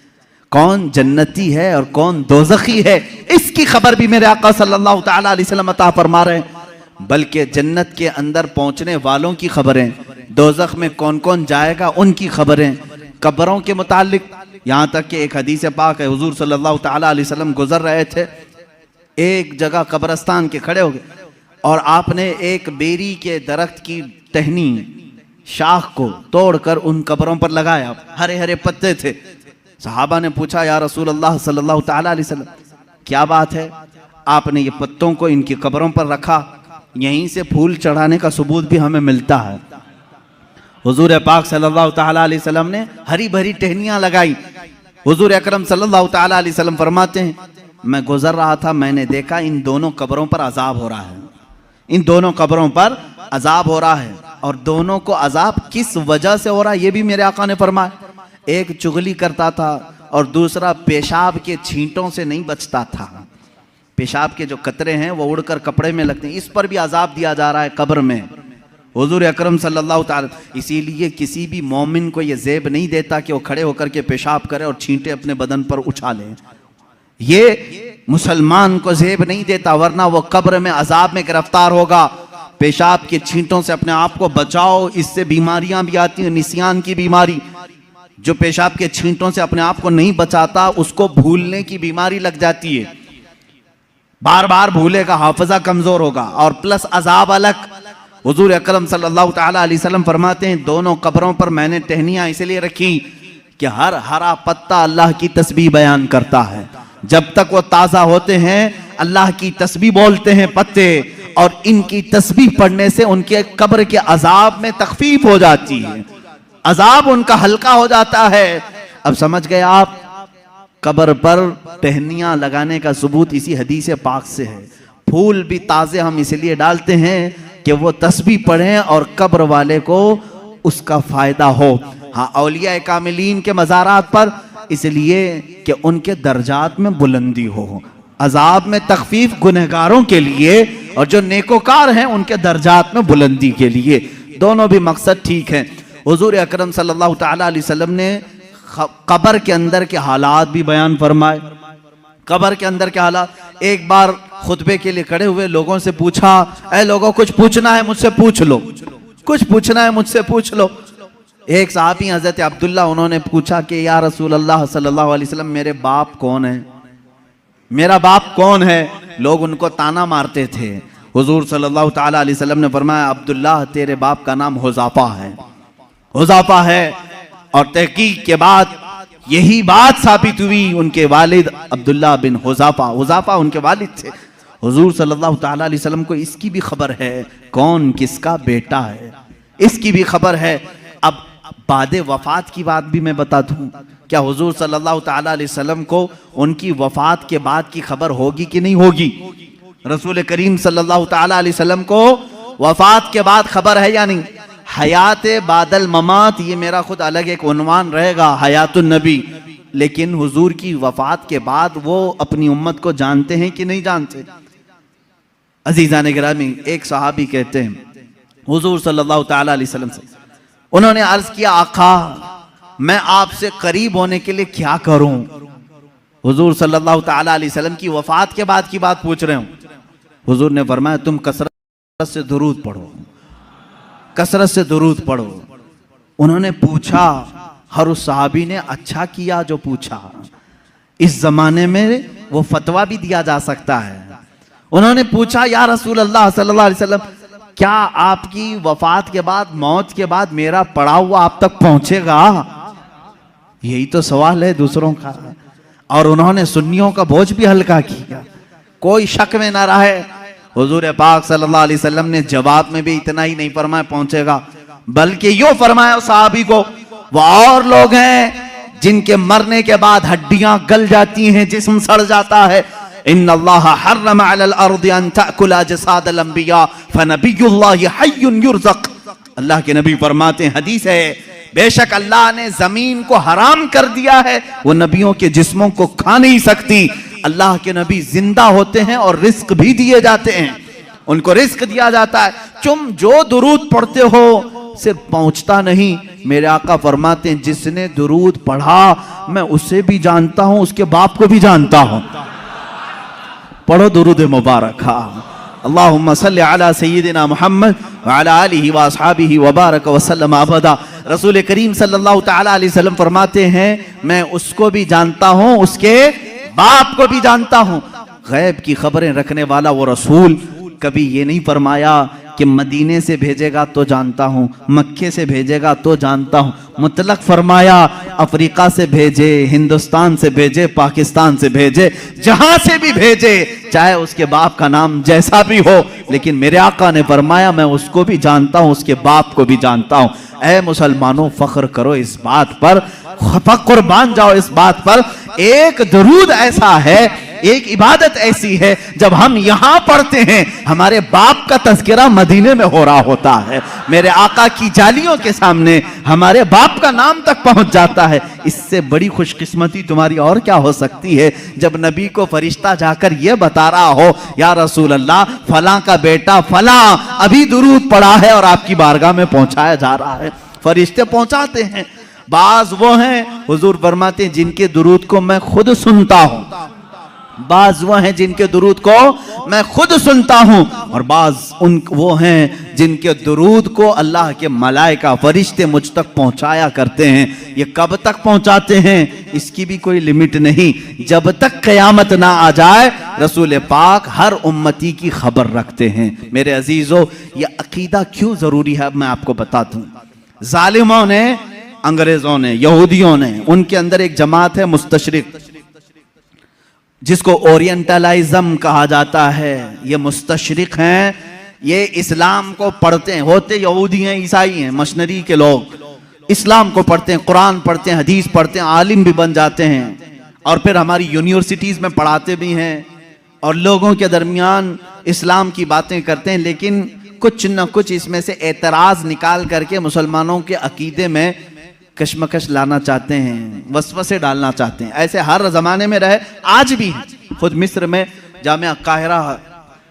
कौन जन्नती है और कौन दोज़खी है, इसकी खबर भी मेरे आका सल्लल्लाहु ताला अलैहि वसल्लम अता फरमा रहे हैं। बल्कि जन्नत के अंदर पहुंचने वालों की खबरें, दोज़ख में कौन कौन जाएगा उनकी खबरें, कब्रों के मुतालिक, यहाँ तक कि एक हदीस पाक है, हुजूर सल्लल्लाहु ताला अलैहि वसल्लम गुजर रहे थे, एक जगह कब्रस्तान के खड़े हो गए और आपने एक बेरी के दरख्त की टहनी, शाख को तोड़कर उन कब्रों पर लगाया, हरे हरे पत्ते थे। सहाबा ने पूछा, या रसूल अल्लाह सल्लल्लाहु ताला अलैहि वसल्लम, क्या बात है, आपने ये पत्तों को इनकी कब्रों पर रखा, यहीं से फूल चढ़ाने का सबूत भी हमें मिलता है। हुजूर पाक सल्लल्लाहु ताला अलैहि वसल्लम ने हरी भरी टहनियां लगाई। हुजूर अकरम सल्लल्लाहु ताला अलैहि वसल्लम फरमाते हैं, मैं गुजर रहा था, मैंने देखा इन दोनों कब्रों पर अजाब हो रहा है, इन दोनों कब्रों पर अजाब हो रहा है। और दोनों को अजाब किस वजह से हो रहा है, ये भी मेरे आका ने फरमाया। एक चुगली करता था और दूसरा पेशाब के छींटों से नहीं बचता था, पेशाब के जो कतरे हैं वो उड़कर कपड़े में लगते हैं, इस पर भी अजाब दिया जा रहा है कब्र में। हुजूर अकरम सल्लल्लाहु ताला, इसीलिए किसी भी मोमिन को ये ज़ेब नहीं देता कि वो खड़े होकर के पेशाब करे और छींटे अपने बदन पर उछाले, ये मुसलमान को ज़ेब नहीं देता, वरना वो कब्र में अजाब में गिरफ्तार होगा। पेशाब के छींटों से अपने आप को बचाओ, इससे बीमारियां भी आती हैं, निसियान की बीमारी। जो पेशाब के छींटों से अपने आप को नहीं बचाता उसको भूलने की बीमारी लग जाती है, बार बार भूलेगा, हाफिजा कमजोर होगा, और प्लस अजाब अलग। हुजूर अकरम सल्लल्लाहु ताला अलैहि वसल्लम फरमाते हैं, दोनों कब्रों पर मैंने टहनियां इसलिए रखी कि हर हरा पत्ता अल्लाह की तस्बीह बयान करता है, जब तक वो ताजा होते हैं अल्लाह की तस्बीह बोलते हैं पत्ते, और इनकी तस्बीह पढ़ने से उनके कब्र के अजाब में तखफीफ हो जाती है, अजाब उनका हल्का हो जाता है। अब समझ गए आप, कब्र पर टहनियां लगाने का सबूत इसी हदीस पाक से है। फूल भी ताजे हम इसलिए डालते हैं कि वो तस्बीह पढ़ें और कब्र वाले को उसका फायदा हो। हाँ, औलिया कामिलीन के मज़ारात पर इसलिए कि उनके दर्जात में बुलंदी हो, अजाब में तखफीफ गुनहगारों के लिए, और जो नेकोकार हैं उनके दर्जात में बुलंदी के लिए, दोनों भी मकसद ठीक हैं। हुजूर अकरम सल्लल्लाहु ताला अलैहि वसल्लम ने कब्र के अंदर के हालात भी बयान फरमाए। कब्र के अंदर के हालात, एक बार खुतबे के लिए खड़े हुए लोगों से पूछा, ऐ लोगों, कुछ पूछना है मुझसे पूछ लो, कुछ पूछना है मुझसे पूछ लो। एक साहबी हजरत अब्दुल्ला, उन्होंने पूछा कि या रसूल अल्लाह सल्लल्लाहु अलैहि वसल्लम, मेरे बाप कौन है, मेरा बाप कौन है? लोग उनको ताना मारते थे। हुजूर सल्लल्लाहु ताला अलैहि वसल्लम ने फरमाया, अब्दुल्ला, तेरे बाप का नाम हुज़ाफा है, हुज़ाफा है। और तहकीक के बाद यही बात साबित हुई, उनके वालिद अब्दुल्ला बिन हुज़ाफा, हुज़ाफा उनके वालिद थे। हुजूर सल्लल्लाहु ताला अलैहि वसल्लम को इसकी भी खबर है, कौन किसका बेटा है, इसकी भी खबर है। अब बाद वफात की बात भी मैं बता दूं, क्या हुजूर सल्लल्लाहु ताला अलैहि वसल्लम को उनकी वफात के बाद की खबर होगी कि नहीं होगी? रसूल करीम सल्लल्लाहु ताला अलैहि वसल्लम को वफात के बाद खबर है या नहीं? हयात बादल ममात, ये मेरा खुद अलग एक उन्वान रहेगा, हयातुन नबी। लेकिन हुजूर की वफात के बाद वो अपनी उम्मत को जानते हैं कि नहीं जानते? अजीज़ान गिरामी, एक सहाबी कहते हैं हुजूर सल्लल्लाहु ताला अलैहि वसल्लम से, उन्होंने अर्ज किया, आका मैं आपसे करीब होने के लिए क्या करूं? हुजूर सल्लल्लाहु ताला अलैहि वसल्लम की वफात के बाद की बात पूछ रहे हूं। हुजूर ने फरमाया, तुम कसरत से दुरूद पढ़ो, कसरत से दुरूद पढ़ो। उन्होंने पूछा, हर उस सहाबी ने अच्छा किया जो पूछा। इस जमाने में वो फतवा भी दिया जा सकता है। उन्होंने पूछा, या रसूल अल्लाह सल्लल्लाहु अलैहि वसल्लम, क्या आपकी वफात के बाद, मौत के बाद मेरा पड़ा हुआ आप तक पहुंचेगा? यही तो सवाल है दूसरों का। और उन्होंने सुन्नियों का बोझ भी हल्का किया, कोई शक में ना रहे। हुजूर पाक सल्लल्लाहु अलैहि वसल्लम ने जवाब में भी इतना ही नहीं फरमाया पहुंचेगा, बल्कि यूं फरमाया सहाबी को, वो और लोग हैं जिनके मरने के बाद हड्डियां गल जाती हैं, जिस्म सड़ जाता है। इन्नल्लाह हर्रम अलल अर्दि अन तअकुल अजसादल अंबिया फनबियुल्लाहि हय्युन युरज़क़। अल्लाह के नबी फरमाते हैं, हदीस है, बेशक अल्लाह ने जमीन को हराम कर दिया है, वो नबियों के जिस्मों को खा नहीं सकती। अल्लाह के नबी जिंदा होते हैं और रिस्क भी दिए जाते हैं, उनको रिस्क दिया जाता है। तुम जो दुरूद पढ़ते हो सिर्फ पहुंचता नहीं, मेरे आका फरमाते हैं, जिसने दुरूद पढ़ा मैं उसे भी जानता हूं, उसके बाप को भी जानता हूं। पढ़ो दुरूद मुबारक। अल्लाहुम्मा सल्लि अला सय्यिदिना मुहम्मद व अला आलिहि व अस्हाबिहि व बारक व सल्लम अबदा। रसूल करीम सल्लल्लाहु ताला अलैहि वसल्लम फरमाते हैं, मैं उसको भी जानता हूं, उसके बाप को भी जानता हूं। गैब की खबरें रखने वाला वो रसूल कभी ये नहीं फरमाया कि मदीने से भेजेगा तो जानता हूं, मक्के से भेजेगा तो जानता हूं। मुतलक फरमाया, अफ्रीका से भेजे, हिंदुस्तान से भेजे, पाकिस्तान से भेजे, जहां से भी भेजे, चाहे उसके बाप का नाम जैसा भी हो, लेकिन मेरे आका ने फरमाया मैं उसको भी जानता हूं, उसके बाप को भी जानता हूं। ऐ मुसलमानों, फख्र करो इस बात पर, फख्र बांध जाओ इस बात पर। एक दरूद ऐसा है, एक इबादत ऐसी है, जब हम यहां पढ़ते हैं हमारे बाप का तज़किरा मदीने में हो रहा होता है। मेरे आका की जालियों के सामने हमारे बाप का नाम तक पहुंच जाता है। इससे बड़ी खुशकिस्मती तुम्हारी और क्या हो सकती है, जब नबी को फरिश्ता जाकर यह बता रहा हो, या रसूल अल्लाह फलां का बेटा फलां अभी दुरूद पढ़ा है और आपकी बारगाह में पहुंचाया जा रहा है। फरिश्ते पहुंचाते हैं। बाज वो हैं, हुजूर फरमाते हैं, जिनके दुरूद को मैं खुद सुनता हूं। बाज वो हैं जिनके दुरूद को मैं खुद सुनता हूं, और बाज वो हैं जिनके दुरूद को अल्लाह के मलाइका फरिश्ते मुझ तक पहुंचाया करते हैं। ये कब तक पहुंचाते हैं इसकी भी कोई लिमिट नहीं, जब तक क़यामत ना आ जाए रसूल पाक हर उम्मती की खबर रखते हैं। मेरे अजीजों, ये अकीदा क्यों जरूरी है मैं आपको बताता हूं। जालिमों ने, अंग्रेजों ने, यहूदियों ने, उनके अंदर एक जमात है मुस्तशरिक, जिसको ओरिएंटलिज्म कहा जाता है। ये मुस्तशरिक हैं, ये इस्लाम को पढ़ते हैं, होते यहूदी हैं, ईसाई हैं, मशनरी के लोग इस्लाम को पढ़ते हैं, कुरान पढ़ते हैं, हदीस पढ़ते हैं, आलिम भी बन जाते हैं, और फिर हमारी यूनिवर्सिटीज़ में पढ़ाते भी हैं, और लोगों के दरमियान इस्लाम की बातें करते हैं। लेकिन कुछ न कुछ इसमें से एतराज़ निकाल करके मुसलमानों के अकीदे में कशमकश लाना चाहते हैं, वसवसे डालना चाहते हैं। ऐसे हर जमाने में रहे, आज भी है। खुद मिस्र में जामिया काहिरा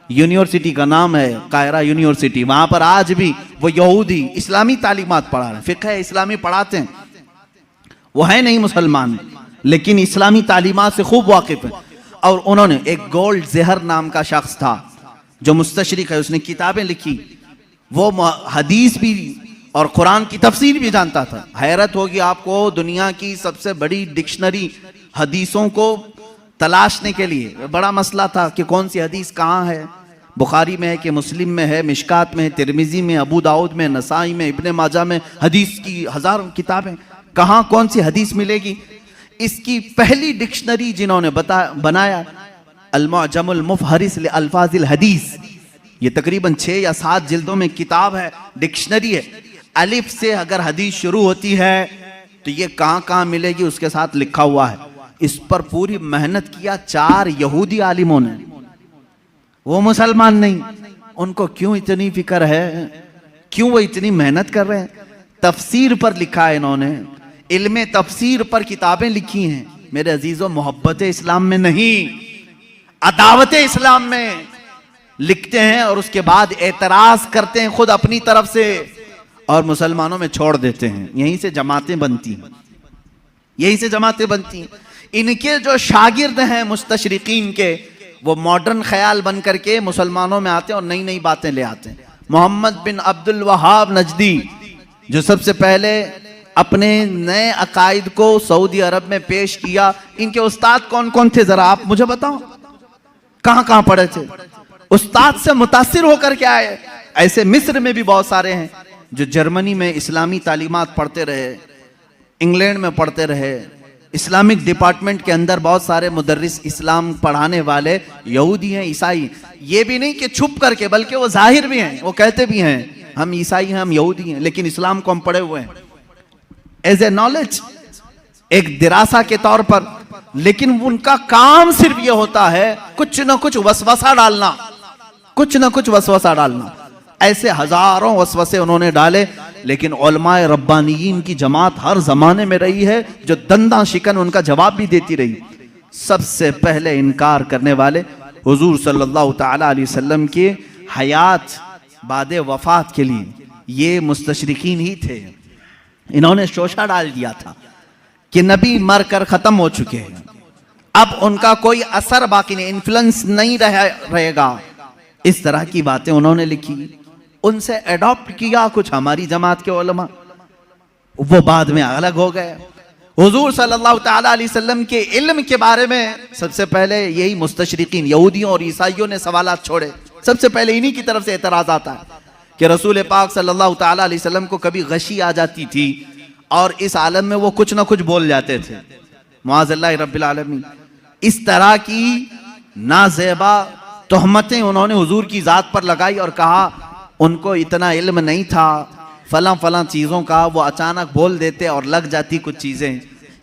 यूनिवर्सिटी का नाम है, काहिरा यूनिवर्सिटी, वहां पर आज भी वो यहूदी इस्लामी तालीमात पढ़ा रहे हैं, फिक़्ह इस्लामी पढ़ाते हैं। वो है नहीं मुसलमान, लेकिन इस्लामी तालीमात से खूब वाकिफ है। और उन्होंने, एक गोल्ड ज़हर नाम का शख्स था जो मुस्तशरिक है, उसने किताबें लिखी, वो हदीस भी और कुरान की तफसीर भी जानता था। हैरत होगी आपको, दुनिया की सबसे बड़ी डिक्शनरी हदीसों को तलाशने के लिए बड़ा मसला था कि कौन सी हदीस कहाँ है। बुखारी में है कि मुस्लिम में है, मिशकात में है, तिरमिजी में, अबू दाऊद में, नसाई में, इब्ने माजा में, हदीस की हजारों किताबें, कहाँ कौन सी हदीस मिलेगी। इसकी पहली डिक्शनरी जिन्होंने बनाया, अल-मुअजमुल मुफहरिस लि अल्फाजिल हदीस, ये तकरीबन 6 या 7 जिल्दों में किताब है, डिक्शनरी है। अलिफ से अगर हदीस शुरू होती है तो ये कहाँ कहाँ मिलेगी उसके साथ लिखा हुआ है। इस पर पूरी मेहनत किया 4 यहूदी आलिमों ने, वो मुसलमान नहीं। उनको क्यों इतनी फिक्र है, क्यों वो इतनी मेहनत कर रहे हैं? तफसीर पर लिखा है इन्होंने, इल्मे तफसीर पर किताबें लिखी हैं। मेरे अजीजों, मोहब्बत इस्लाम में नहीं, अदावत इस्लाम में। लिखते हैं और उसके बाद एतराज करते हैं खुद अपनी तरफ से और मुसलमानों में छोड़ देते हैं। यहीं से जमातें बनती हैं, यहीं से जमातें बनती हैं। इनके जो शागिर्द हैं मुस्तशरिकीन के, वो मॉडर्न ख्याल बन करके मुसलमानों में आते हैं और नई नई बातें ले आते हैं। मोहम्मद बिन अब्दुल वहाब नजदी जो सबसे पहले अपने नए अकायद को सऊदी अरब में पेश किया, इनके उस्ताद कौन कौन थे जरा आप मुझे बताओ, कहां कहां पढ़े थे, उस्ताद से मुतासिर होकर के आए। ऐसे मिस्र में भी बहुत सारे हैं जो जर्मनी में इस्लामी तालीमात पढ़ते रहे, इंग्लैंड में पढ़ते रहे, इस्लामिक डिपार्टमेंट के अंदर बहुत सारे मुदर्रिस इस्लाम पढ़ाने वाले यहूदी हैं, ईसाई। ये भी नहीं कि छुप करके, बल्कि वो जाहिर भी हैं, वो कहते भी हैं हम ईसाई हैं, हम यहूदी हैं, लेकिन इस्लाम को हम पढ़े हुए हैं एज ए नॉलेज, एक दिरासा के तौर पर। लेकिन उनका काम सिर्फ ये होता है कुछ ना कुछ वसवसा डालना, कुछ ना कुछ वसवसा डालना। ऐसे हजारों वसवसे उन्होंने डाले, लेकिन उलमाए रब्बानियीन की जमात हर जमाने में रही है जो दंदा शिकन उनका जवाब भी देती रही। सबसे पहले इनकार करने वाले हुजूर सल्लल्लाहु ताला अलैहि वसल्लम के हयात बादे वफात के लिए ये मुस्तशरिकीन ही थे। इन्होंने शोशा डाल दिया था कि नबी मर कर खत्म हो चुके हैं, अब उनका कोई असर बाकी नहीं, इन्फ्लुएंस नहीं रहेगा। इस तरह की बातें उन्होंने लिखी, उनसे एडॉप्ट किया कुछ हमारी जमात के उलमा, वो बाद में अलग हो गए। हुजूर सल्लल्लाहु ताला अलैहि वसल्लम के इल्म के बारे में सबसे पहले यही मुस्तशरिकीन यहूदियों और ईसाइयों ने सवालात छोड़े। सबसे पहले इन्हीं की तरफ से एतराज आता है कि रसूल पाक सल्लल्लाहु ताला अलैहि वसल्लम को कभी गशी आ जाती थी और इस आलम में वो कुछ ना कुछ बोल जाते थे, मुआज़ल्लाह रब्बिल आलमीन। इस तरह की नाज़ेबा तोहमतें उन्होंने हुजूर की जात पर लगाई और कहा उनको इतना इल्म नहीं था फलां फलां चीज़ों का, वो अचानक बोल देते और लग जाती कुछ चीज़ें।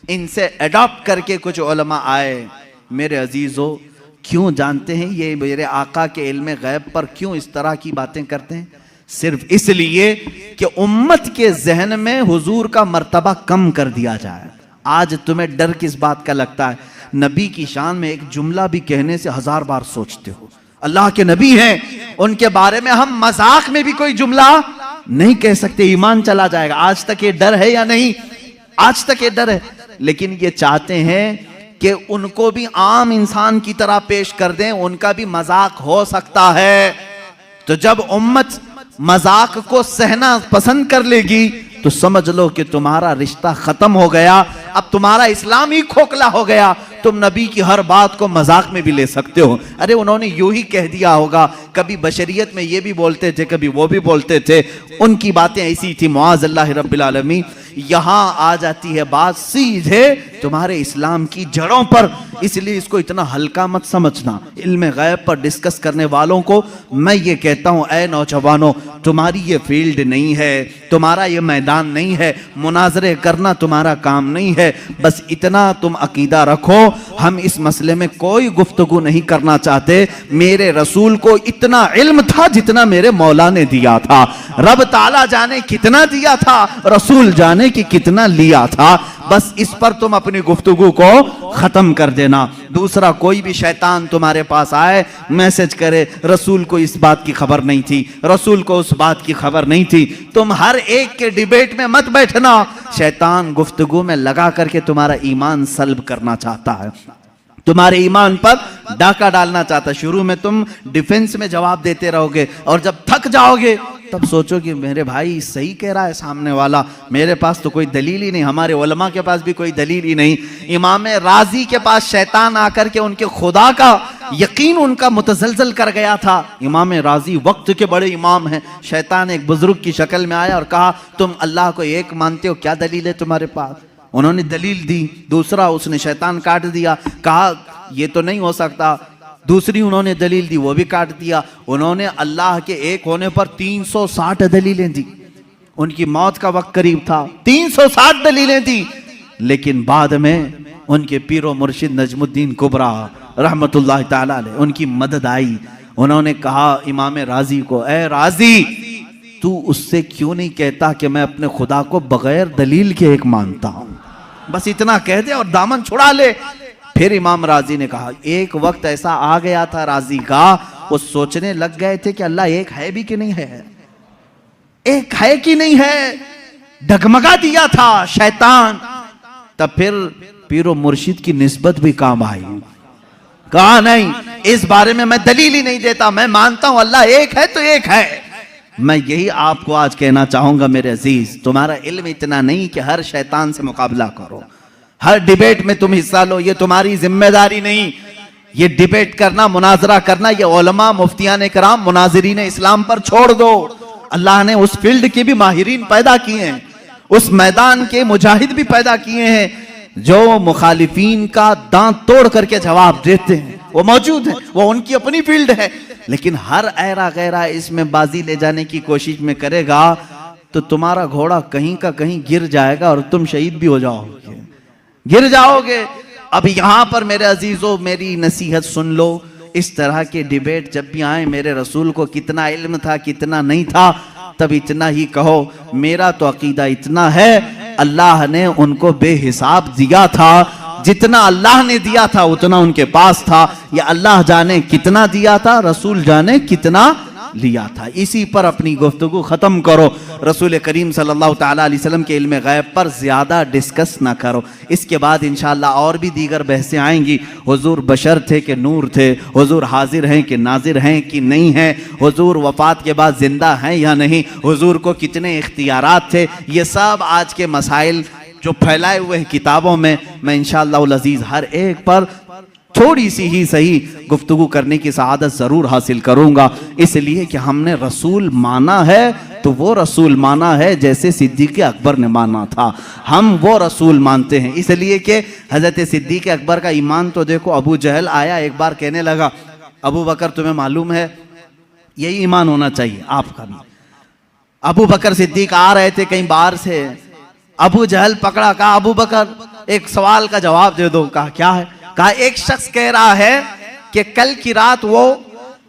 इनसे अडॉप्ट करके कुछ उलमा आए। मेरे अजीज़ों, क्यों जानते हैं ये मेरे आका के इल्म गैब पर क्यों इस तरह की बातें करते हैं? सिर्फ इसलिए कि उम्मत के जहन में हुजूर का मर्तबा कम कर दिया जाए। आज तुम्हें डर किस बात का लगता है? नबी की शान में एक जुमला भी कहने से 1000 बार सोचते हो। अल्लाह के नबी हैं, उनके बारे में हम मजाक में भी कोई जुमला नहीं कह सकते, ईमान चला जाएगा। आज तक ये डर है या नहीं? आज तक ये डर है। लेकिन ये चाहते हैं कि उनको भी आम इंसान की तरह पेश कर दें, उनका भी मजाक हो सकता है। तो जब उम्मत मजाक को सहना पसंद कर लेगी तो समझ लो कि तुम्हारा रिश्ता खत्म हो गया, अब तुम्हारा इस्लाम ही खोखला हो गया। तुम नबी की हर बात को मजाक में भी ले सकते हो। अरे उन्होंने यूं ही कह दिया होगा, कभी बशरियत में ये भी बोलते थे, कभी वो भी बोलते थे, उनकी बातें ऐसी थी। मुआज़ल्लाह रब्बिल आलमीन। यहां आ जाती है बात सीधे तुम्हारे इस्लाम की जड़ों पर, इसलिए इसको इतना हल्का मत समझना। इल्म गैब पर डिस्कस करने वालों को मैं ये कहता हूं, ऐ नौजवानों, तुम्हारी ये फील्ड नहीं है, तुम्हारा ये मैदान नहीं है, मुनाजरे करना तुम्हारा काम नहीं है। बस इतना तुम अकीदा रखो, हम इस मसले में कोई गुफ्तगू नहीं करना चाहते। मेरे रसूल को इतना इल्म था जितना मेरे मौला ने दिया था। रब ताला जाने कितना दिया था, रसूल जाने कि कितना लिया था। बस इस पर तुम अपनी गुफ्तगू को खत्म कर देना। दूसरा, कोई भी शैतान तुम्हारे पास आए, मैसेज करे, रसूल को इस बात की खबर नहीं थी, रसूल को उस बात की खबर नहीं थी, तुम हर एक के डिबेट में मत बैठना। शैतान गुफ्तगू में लगा करके तुम्हारा ईमान सल्ब करना चाहता है, तुम्हारे ईमान पर डाका डालना चाहता है। शुरू में तुम डिफेंस में जवाब देते रहोगे और जब थक जाओगे तब सोचो कि मेरे भाई सही कह रहा है सामने वाला, मेरे पास तो कोई दलील ही नहीं, हमारे उलमा के पास भी कोई दलील ही नहीं। इमाम राजी के पास शैतान आकर के उनके खुदा का यकीन उनका मुतजलजल कर गया था। इमाम राजी वक्त के बड़े इमाम हैं। शैतान एक बुजुर्ग की शक्ल में आया और कहा, तुम अल्लाह को एक मानते हो, क्या दलील है तुम्हारे पास? उन्होंने दलील दी। दूसरा, उसने शैतान काट दिया, कहा ये तो नहीं हो सकता। दूसरी उन्होंने दलील दी, वो भी काट दिया। उन्होंने अल्लाह के एक होने पर 360 दलीलें दी। उनकी मौत का वक्त करीब था, 360 दलीलें दी। लेकिन बाद में उनके पीरो मुर्शिद नजमुद्दीन कुबरा रहमतुल्लाह ताला अलैह, उनकी मदद आई। उन्होंने कहा इमाम राजी को, ए राजी, तू उससे क्यों नहीं कहता कि मैं अपने खुदा को बगैर दलील के एक मानता हूं? बस इतना कह दे और दामन छुड़ा ले। फिर इमाम राजी ने कहा, एक वक्त ऐसा आ गया था राजी का, वो सोचने लग गए थे कि अल्लाह एक है भी कि नहीं है, एक है कि नहीं है, डगमगा दिया था शैतान। तब फिर पीरो मुर्शिद की निस्बत भी काम आई, कहा नहीं इस बारे में मैं दलील ही नहीं देता, मैं मानता हूं अल्लाह एक है तो एक है। मैं यही आपको आज कहना चाहूंगा मेरे अजीज, तुम्हारा इल्म इतना नहीं कि हर शैतान से मुकाबला करो, हर डिबेट में तुम हिस्सा लो, ये तुम्हारी जिम्मेदारी नहीं। ये डिबेट करना, मुनाजरा करना, ये उलमा मुफ्तियान कराम मुनाजरीन इस्लाम पर छोड़ दो। अल्लाह ने उस फील्ड के भी माहिरीन पैदा किए हैं, उस मैदान के मुजाहिद भी पैदा किए हैं जो मुखालिफीन का दांत तोड़ करके जवाब देते हैं, वो मौजूद है, वो उनकी अपनी फील्ड है। लेकिन हर ऐरा गैरा इसमें बाजी ले जाने की कोशिश में करेगा तो तुम्हारा घोड़ा कहीं का कहीं गिर जाएगा और तुम शहीद भी हो जाओगे, गिर जाओगे। अब यहां पर मेरे अजीजों मेरी नसीहत सुन लो, इस तरह के डिबेट जब भी आए, मेरे रसूल को कितना इल्म था कितना नहीं था, तब इतना ही कहो मेरा तो अकीदा इतना है, अल्लाह ने उनको बेहिसाब दिया था, जितना अल्लाह ने दिया था उतना उनके पास था, या अल्लाह जाने कितना दिया था, रसूल जाने कितना लिया था। इसी पर अपनी गुफ्तगू खत्म करो। रसूल करीम सल्लल्लाहु ताला अलैहि वसल्लम के इल्म गैब पर ज्यादा डिस्कस ना करो। इसके बाद इंशाअल्लाह और भी दीगर बहसें आएंगी। हुजूर बशर थे कि नूर थे, हुजूर हाजिर हैं कि नाजिर हैं कि नहीं हैं, हुजूर वफात के बाद जिंदा हैं या नहीं, हुजूर को कितने इख्तियारात थे, ये सब आज के मसाइल जो फैलाए हुए हैं किताबों में, मैं इंशाअल्लाह अज़ीज़ हर एक पर थोड़ी सी ही सही गुफ्तगू करने की सआदत जरूर हासिल करूंगा। इसलिए कि हमने रसूल माना है तो वो रसूल माना है जैसे सिद्दीक़ अकबर ने माना था, हम वो रसूल मानते हैं। इसलिए कि हजरत सिद्दीक़ अकबर का ईमान तो देखो, अबू जहल आया एक बार कहने लगा अबू बकर तुम्हें मालूम है, यही ईमान होना चाहिए आपका भी। अबू बकर सिद्दीक आ रहे थे कहीं बाहर से, अबू जहल पकड़ा, कहा अबू बकर एक सवाल का जवाब दे दो। कहा क्या है? कहा एक शख्स कह रहा है कि कल की रात वो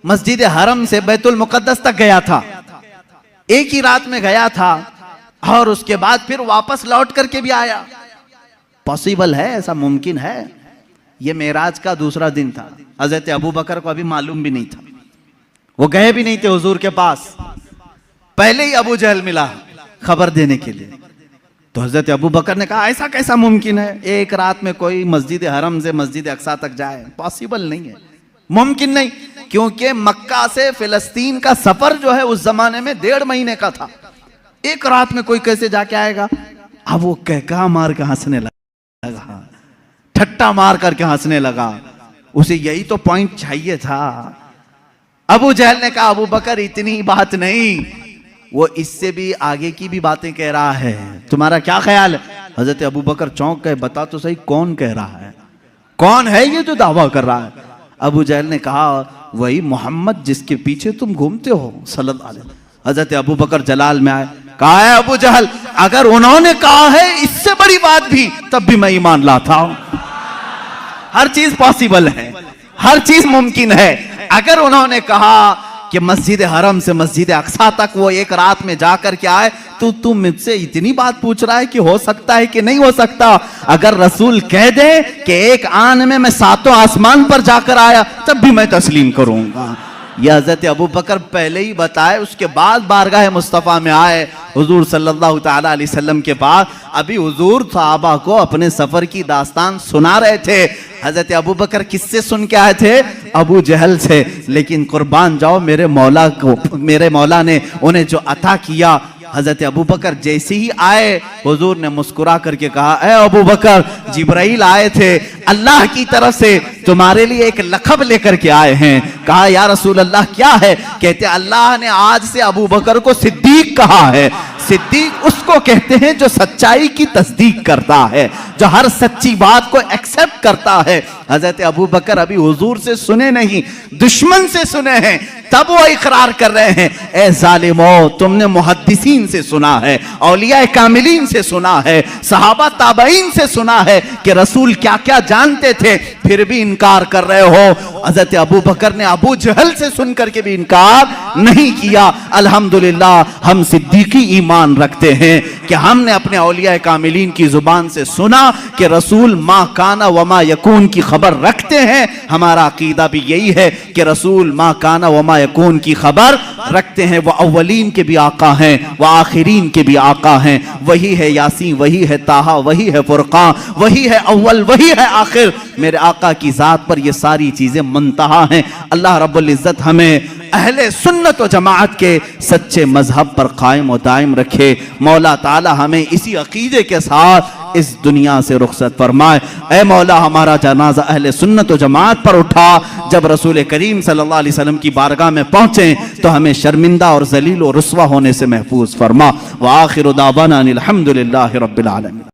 मस्जिद हरम से बैतुल मुकद्दस तक गया था, एक ही रात में गया था और उसके बाद फिर वापस लौट करके भी आया। पॉसिबल है? ऐसा मुमकिन है? ये मेराज का दूसरा दिन था, हजरत अबू बकर को अभी मालूम भी नहीं था, वो गए भी नहीं थे हुजूर के पास, पहले ही अबू जहल मिला खबर देने के लिए। तो हजरत अबू बकर ने कहा ऐसा कैसा मुमकिन है, एक रात में कोई मस्जिद हरम से मस्जिद अक्सा तक जाए? पॉसिबल नहीं है, मुमकिन नहीं, क्योंकि मक्का से फिलिस्तीन का सफर जो है उस जमाने में 1.5 महीने का था, एक रात में कोई कैसे जाके आएगा? अब वो कहका मार के हंसने लगा, ठट्टा मार करके हंसने लगा, उसे यही तो पॉइंट चाहिए था। अबू जहल ने कहा अबू बकर इतनी बात नहीं, वो इससे भी आगे की भी बातें कह रहा है, तुम्हारा क्या ख्याल है? हजरत अबू बकर चौंक गए, बता तो सही कौन कह रहा है, कौन है ये जो दावा कर रहा है? अबू जहल ने कहा वही मोहम्मद जिसके पीछे तुम घूमते हो सल्लल्लाहु अलैहि वसल्लम। हजरत अबू बकर जलाल में आए, कहा है अबू जहल अगर उन्होंने कहा है इससे बड़ी बात भी, तब भी मैं ईमान लाता हूं। हर चीज पॉसिबल है, हर चीज मुमकिन है। अगर उन्होंने कहा कि मस्जिद हरम से मस्जिद अक्सा तक वो एक रात में जाकर के आए, तो तुम मुझसे इतनी बात पूछ रहा है कि हो सकता है कि नहीं हो सकता? अगर रसूल कह दे कि एक आन में मैं 7 आसमान पर जाकर आया, तब भी मैं तस्लीम करूंगा। यह हजरत अबू बकर पहले ही बताए, उसके बाद बारगाह मुस्तफ़ा में आए हुजूर सल्लल्लाहु ताला अलैहि वसल्लम के पास। अभी हुजूर सहाबा को अपने सफर की दास्तान सुना रहे थे। हजरत अबू बकर किससे सुन के आए थे? अबू जहल से। लेकिन कुर्बान जाओ मेरे मौला को, मेरे मौला ने उन्हें जो अता किया, हजरत अबू बकर जैसे ही आए हुजूर ने मुस्कुरा करके कहा ए अबू बकर, जिब्राइल आए थे अल्लाह की तरफ से, तुम्हारे लिए एक लक़ब लेकर के आए हैं। कहा या रसूल अल्लाह क्या है? कहते अल्लाह ने आज से अबू बकर को सिद्दीक कहा है। सिद्दीक उसको कहते हैं जो सच्चाई की तस्दीक करता है, जो हर सच्ची बात को एक्सेप्ट करता है। हजरत अबू बकर अभी हुजूर से सुने नहीं, दुश्मन से सुने हैं, तब वो इकरार कर रहे हैं ए जालिमो, तुमने मुहद्दिसीन से सुना है, औलिया कामिलीन से सुना है, सहाबा ताबईन से सुना है कि रसूल क्या क्या जानते थे, फिर भी इनकार कर रहे हो। हजरत अबू बकर ने अबू जहल से सुनकर के भी इनकार नहीं किया। अल्हम्दुलिल्लाह हम सिद्दीकी ईमान रखते हैं कि हमने अपने औलिया कामिलीन की जुबान से सुना कि रसूल मा काना वमा यकून की खबर रखते हैं। हमारा अकीदा भी यही है कि रसूल मा काना वमा यकून की खबर रखते हैं। वह अव्वलीन के भी आका हैं, वह आखिरीन के भी आका हैं। वही है यासीन, वही है ताहा, वही है फुरकान, वही है अव्वल, वही है आखिर। मेरे आका की जात पर ये सारी चीजें मुंतहा हैं। अल्लाह रब्बुल इज्जत हमें अहले सुन्नत व जमाअत के सच्चे मजहब पर कायम व दायम रखे। मौला ताला हमें इसी अकीदे के साथ इस दुनिया से रुखसत फरमाए। ऐ मौला हमारा जनाजा अहले सुन्नत व जमाअत पर उठा। जब रसूल करीम सल्लल्लाहु अलैहि वसल्लम की बारगाह में पहुंचे तो हमें शर्मिंदा और जलील और रुस्वा होने से महफूज फरमा। व आखिर दावाना अनिल हम्दुलिल्लाहि रब्बिल आलमीन।